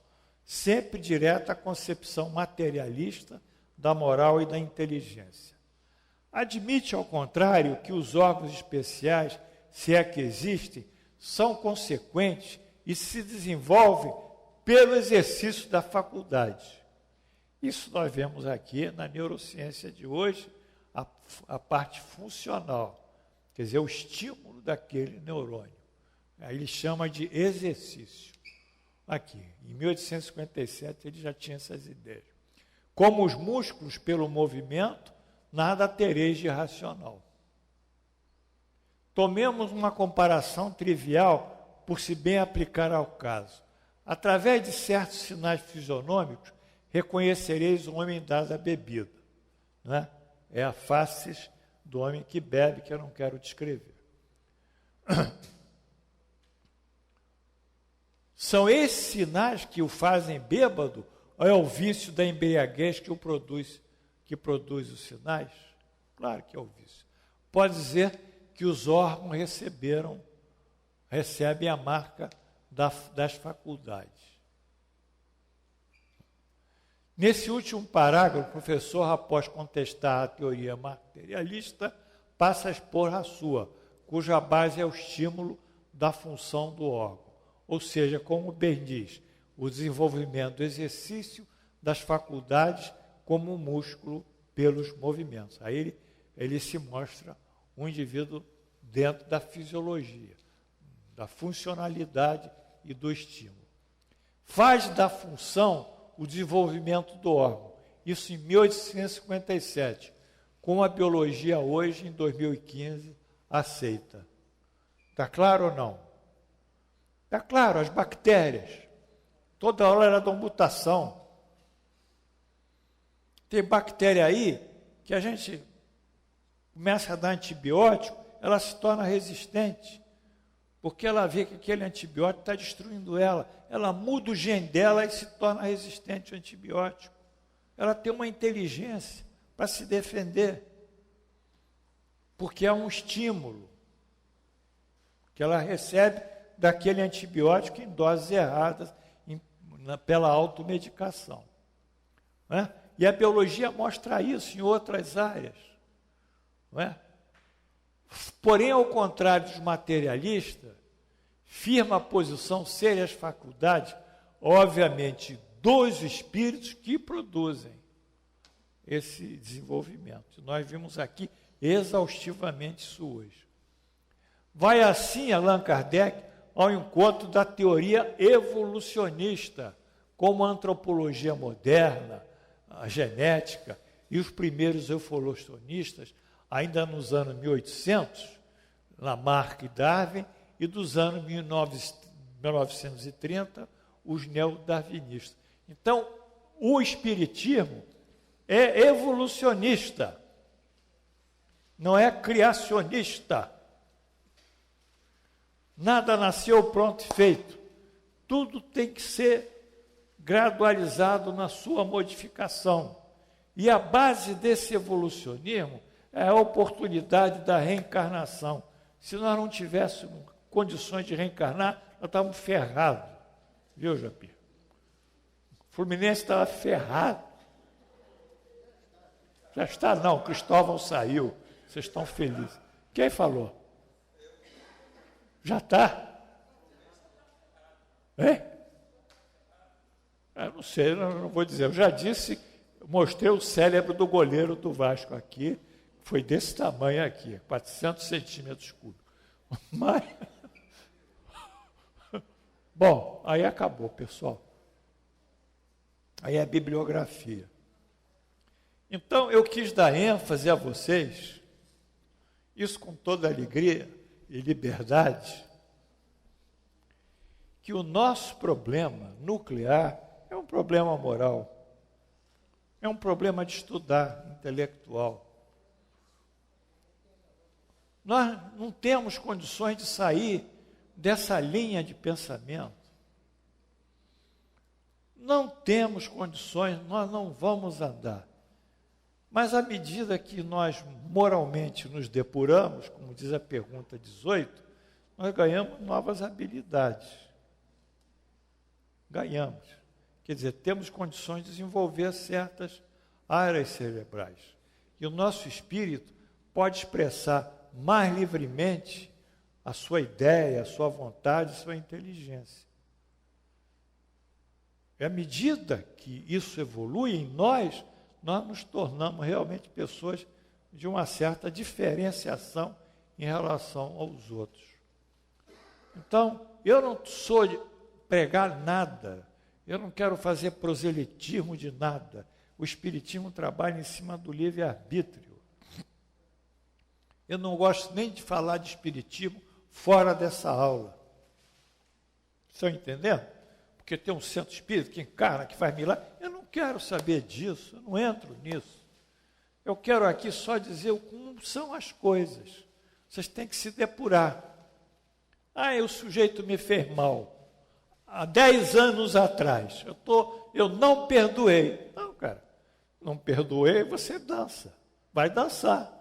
sempre direta à concepção materialista da moral e da inteligência. Admite, ao contrário, que os órgãos especiais, se é que existem, são consequentes e se desenvolvem pelo exercício da faculdade. Isso nós vemos aqui na neurociência de hoje, a parte funcional, quer dizer, o estímulo daquele neurônio. Aí ele chama de exercício. Aqui, em 1857, ele já tinha essas ideias. Como os músculos pelo movimento, nada tereis de racional. Tomemos uma comparação trivial, por se bem aplicar ao caso. Através de certos sinais fisionômicos, reconhecereis o homem dado à bebida. Né? É a face do homem que bebe, que eu não quero descrever. São esses sinais que o fazem bêbado, ou é o vício da embriaguez que produz os sinais? Claro que é o vício. Pode dizer que os órgãos recebem a marca das faculdades. Nesse último parágrafo, o professor, após contestar a teoria materialista, passa a expor a sua, cuja base é o estímulo da função do órgão. Ou seja, como bem diz, o desenvolvimento do exercício das faculdades como um músculo pelos movimentos. Aí ele se mostra um indivíduo dentro da fisiologia, da funcionalidade e do estímulo. Faz da função o desenvolvimento do órgão. Isso em 1857, como a biologia hoje, em 2015, aceita. Está claro ou não? Está claro, as bactérias. Toda hora ela dá uma mutação. Tem bactéria aí que a gente começa a dar antibiótico, ela se torna resistente, porque ela vê que aquele antibiótico está destruindo ela. Ela muda o gene dela e se torna resistente ao antibiótico. Ela tem uma inteligência para se defender, porque é um estímulo que ela recebe daquele antibiótico em doses erradas, pela automedicação. Né? E a biologia mostra isso em outras áreas. Não é? Porém, ao contrário dos materialistas, firma a posição serem as faculdades, obviamente, dos espíritos que produzem esse desenvolvimento. Nós vimos aqui exaustivamente isso hoje. Vai assim Allan Kardec ao encontro da teoria evolucionista, como a antropologia moderna, a genética e os primeiros evolucionistas, ainda nos anos 1800, Lamarck e Darwin, e dos anos 1930, os neodarwinistas. Então, o espiritismo é evolucionista, não é criacionista. Nada nasceu pronto e feito. Tudo tem que ser gradualizado na sua modificação. E a base desse evolucionismo é a oportunidade da reencarnação. Se nós não tivéssemos condições de reencarnar, nós estávamos ferrados. Viu, Japir? O Fluminense estava ferrado. Já está, não, Cristóvão saiu. Vocês estão felizes. Quem falou? Já está? Eu não sei, eu não vou dizer. Eu já disse, mostrei o cérebro do goleiro do Vasco aqui, foi desse tamanho aqui, 400 centímetros cúbicos. Mas, bom, aí acabou, pessoal. Aí é a bibliografia. Então, eu quis dar ênfase a vocês, isso com toda alegria, e liberdade, que o nosso problema nuclear é um problema moral, é um problema de estudar, intelectual. Nós não temos condições de sair dessa linha de pensamento. Não temos condições, nós não vamos andar. Mas à medida que nós moralmente nos depuramos, como diz a pergunta 18, nós ganhamos novas habilidades. Ganhamos. Quer dizer, temos condições de desenvolver certas áreas cerebrais. E o nosso espírito pode expressar mais livremente a sua ideia, a sua vontade, a sua inteligência. E à medida que isso evolui em nós, nós nos tornamos realmente pessoas de uma certa diferenciação em relação aos outros. Então, eu não sou de pregar nada, eu não quero fazer proselitismo de nada. O Espiritismo trabalha em cima do livre-arbítrio. Eu não gosto nem de falar de Espiritismo fora dessa aula. Estão entendendo? Porque tem um centro espírita que encarna, que faz milagre. Eu não quero saber disso, eu não entro nisso. Eu quero aqui só dizer como são as coisas. Vocês têm que se depurar. O sujeito me fez mal. Há 10 anos atrás, eu não perdoei. Não, cara, não perdoei, você dança. Vai dançar.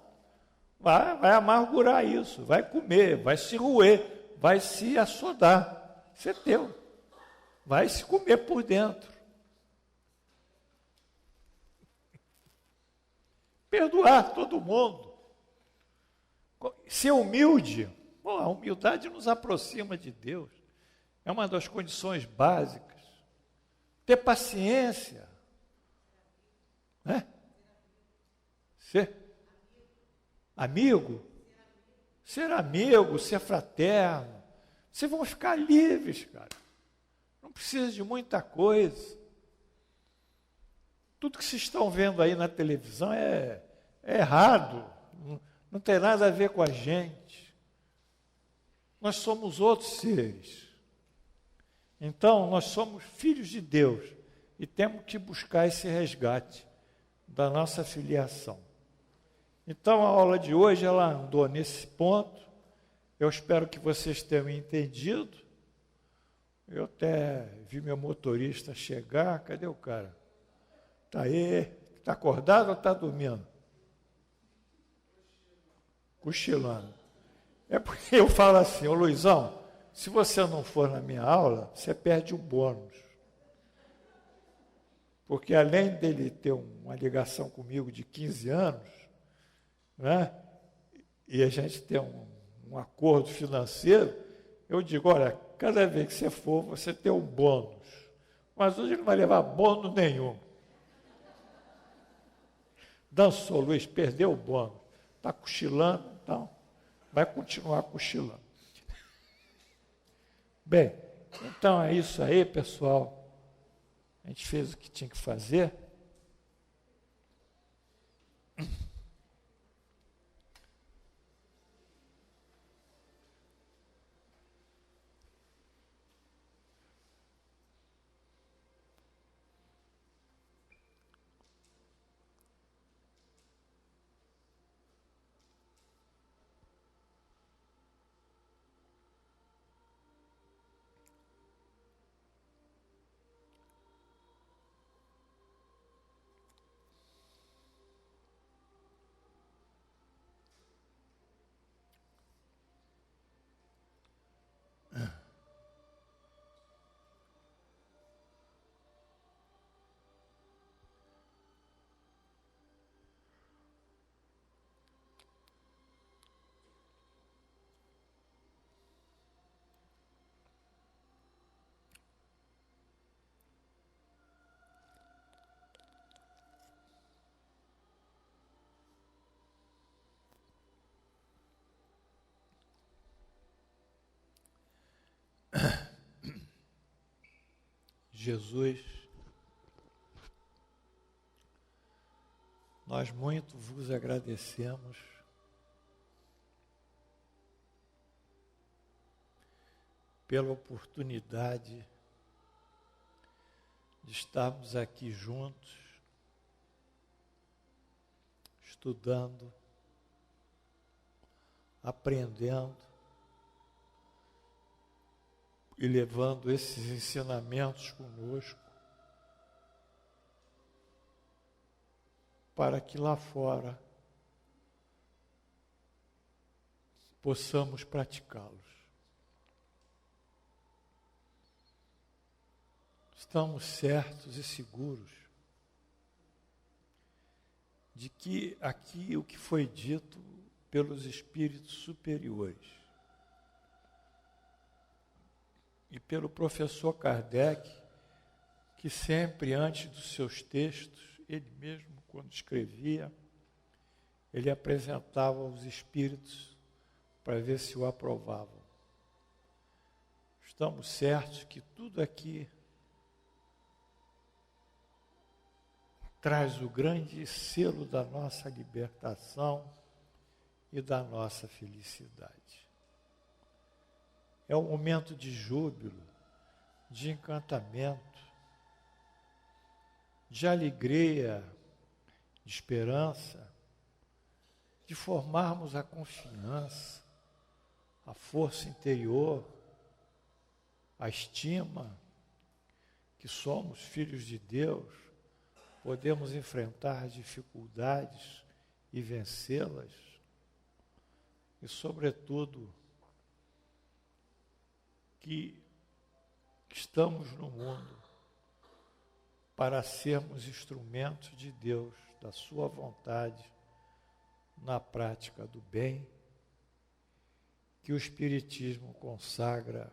Vai amargurar isso, vai comer, vai se roer, vai se assodar. Isso é teu. Vai se comer por dentro. Perdoar todo mundo. Ser humilde. Bom, a humildade nos aproxima de Deus. É uma das condições básicas. Ter paciência. Né? Ser amigo. Ser amigo, ser fraterno. Vocês vão ficar livres, cara. Não precisa de muita coisa. Tudo que vocês estão vendo aí na televisão é errado. Não tem nada a ver com a gente. Nós somos outros seres. Então, nós somos filhos de Deus e temos que buscar esse resgate da nossa filiação. Então, a aula de hoje, ela andou nesse ponto. Eu espero que vocês tenham entendido. Eu até vi meu motorista chegar. Cadê o cara? Está aí. Está acordado ou está dormindo? Cochilando. É porque eu falo assim, ô Luizão, se você não for na minha aula, você perde o bônus. Porque além dele ter uma ligação comigo de 15 anos, né, e a gente ter um acordo financeiro, eu digo, olha, cada vez que você for, você tem um bônus. Mas hoje ele não vai levar bônus nenhum. Dançou, Luiz, perdeu o bônus. Está cochilando, então vai continuar cochilando. Bem, então é isso aí, pessoal. A gente fez o que tinha que fazer. Jesus, nós muito vos agradecemos pela oportunidade de estarmos aqui juntos, estudando, aprendendo e levando esses ensinamentos conosco para que lá fora possamos praticá-los. Estamos certos e seguros de que aqui o que foi dito pelos espíritos superiores e pelo professor Kardec, que sempre antes dos seus textos, ele mesmo quando escrevia, ele apresentava aos espíritos para ver se o aprovavam. Estamos certos que tudo aqui traz o grande selo da nossa libertação e da nossa felicidade. É um momento de júbilo, de encantamento, de alegria, de esperança, de formarmos a confiança, a força interior, a estima que somos filhos de Deus, podemos enfrentar dificuldades e vencê-las, e, sobretudo, que estamos no mundo para sermos instrumentos de Deus, da sua vontade, na prática do bem, que o Espiritismo consagra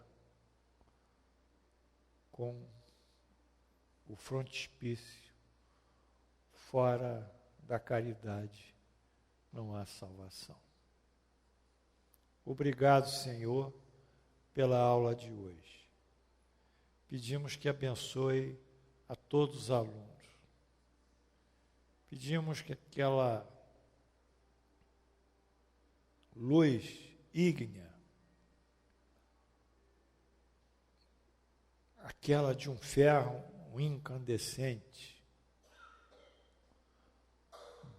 com o frontispício: fora da caridade não há salvação. Obrigado, Senhor, pela aula de hoje. Pedimos que abençoe a todos os alunos. Pedimos que aquela luz ígnea, aquela de um ferro incandescente,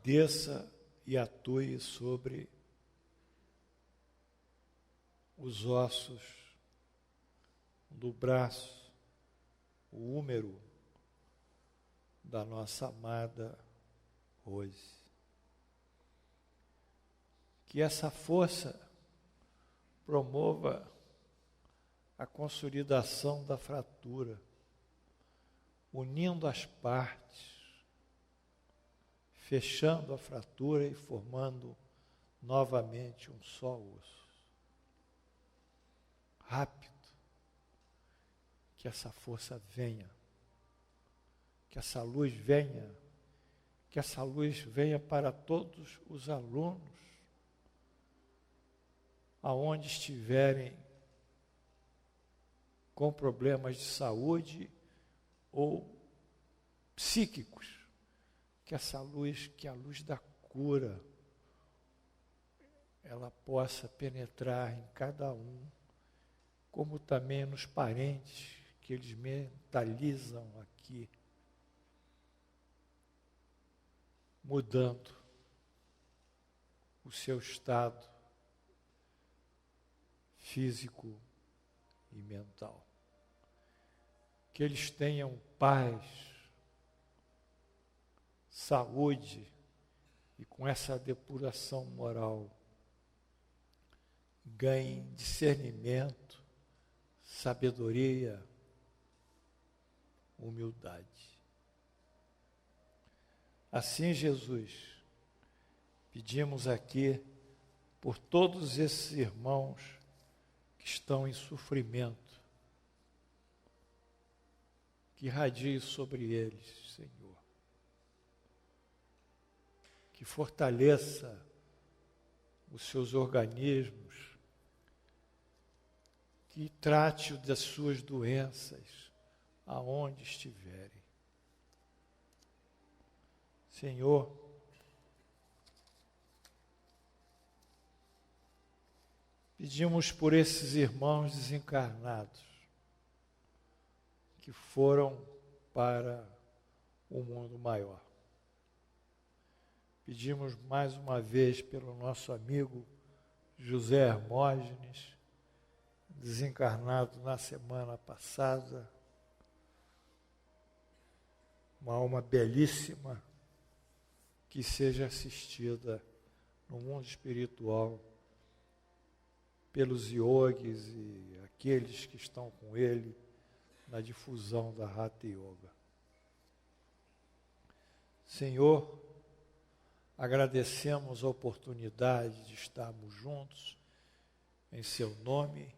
desça e atue sobre os ossos do braço, o húmero da nossa amada Rose. Que essa força promova a consolidação da fratura, unindo as partes, fechando a fratura e formando novamente um só osso. Rápido, que essa força venha, que essa luz venha, que essa luz venha para todos os alunos, aonde estiverem com problemas de saúde ou psíquicos, que essa luz, que a luz da cura, ela possa penetrar em cada um, como também nos parentes que eles mentalizam aqui, mudando o seu estado físico e mental. Que eles tenham paz, saúde e com essa depuração moral ganhem discernimento, sabedoria, humildade. Assim, Jesus, pedimos aqui por todos esses irmãos que estão em sofrimento, que irradie sobre eles, Senhor. Que fortaleça os seus organismos, que trate das suas doenças aonde estiverem. Senhor, Pedimos por esses irmãos desencarnados que foram para o mundo maior. Pedimos mais uma vez pelo nosso amigo José Hermógenes, desencarnado na semana passada, uma alma belíssima que seja assistida no mundo espiritual pelos yogis e aqueles que estão com ele na difusão da Hatha Yoga. Senhor, agradecemos a oportunidade de estarmos juntos em seu nome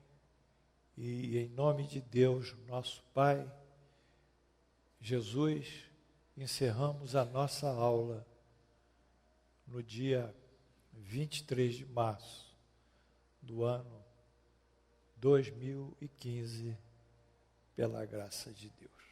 e em nome de Deus, nosso Pai, Jesus, encerramos a nossa aula no dia 23 de março do ano 2015, pela graça de Deus.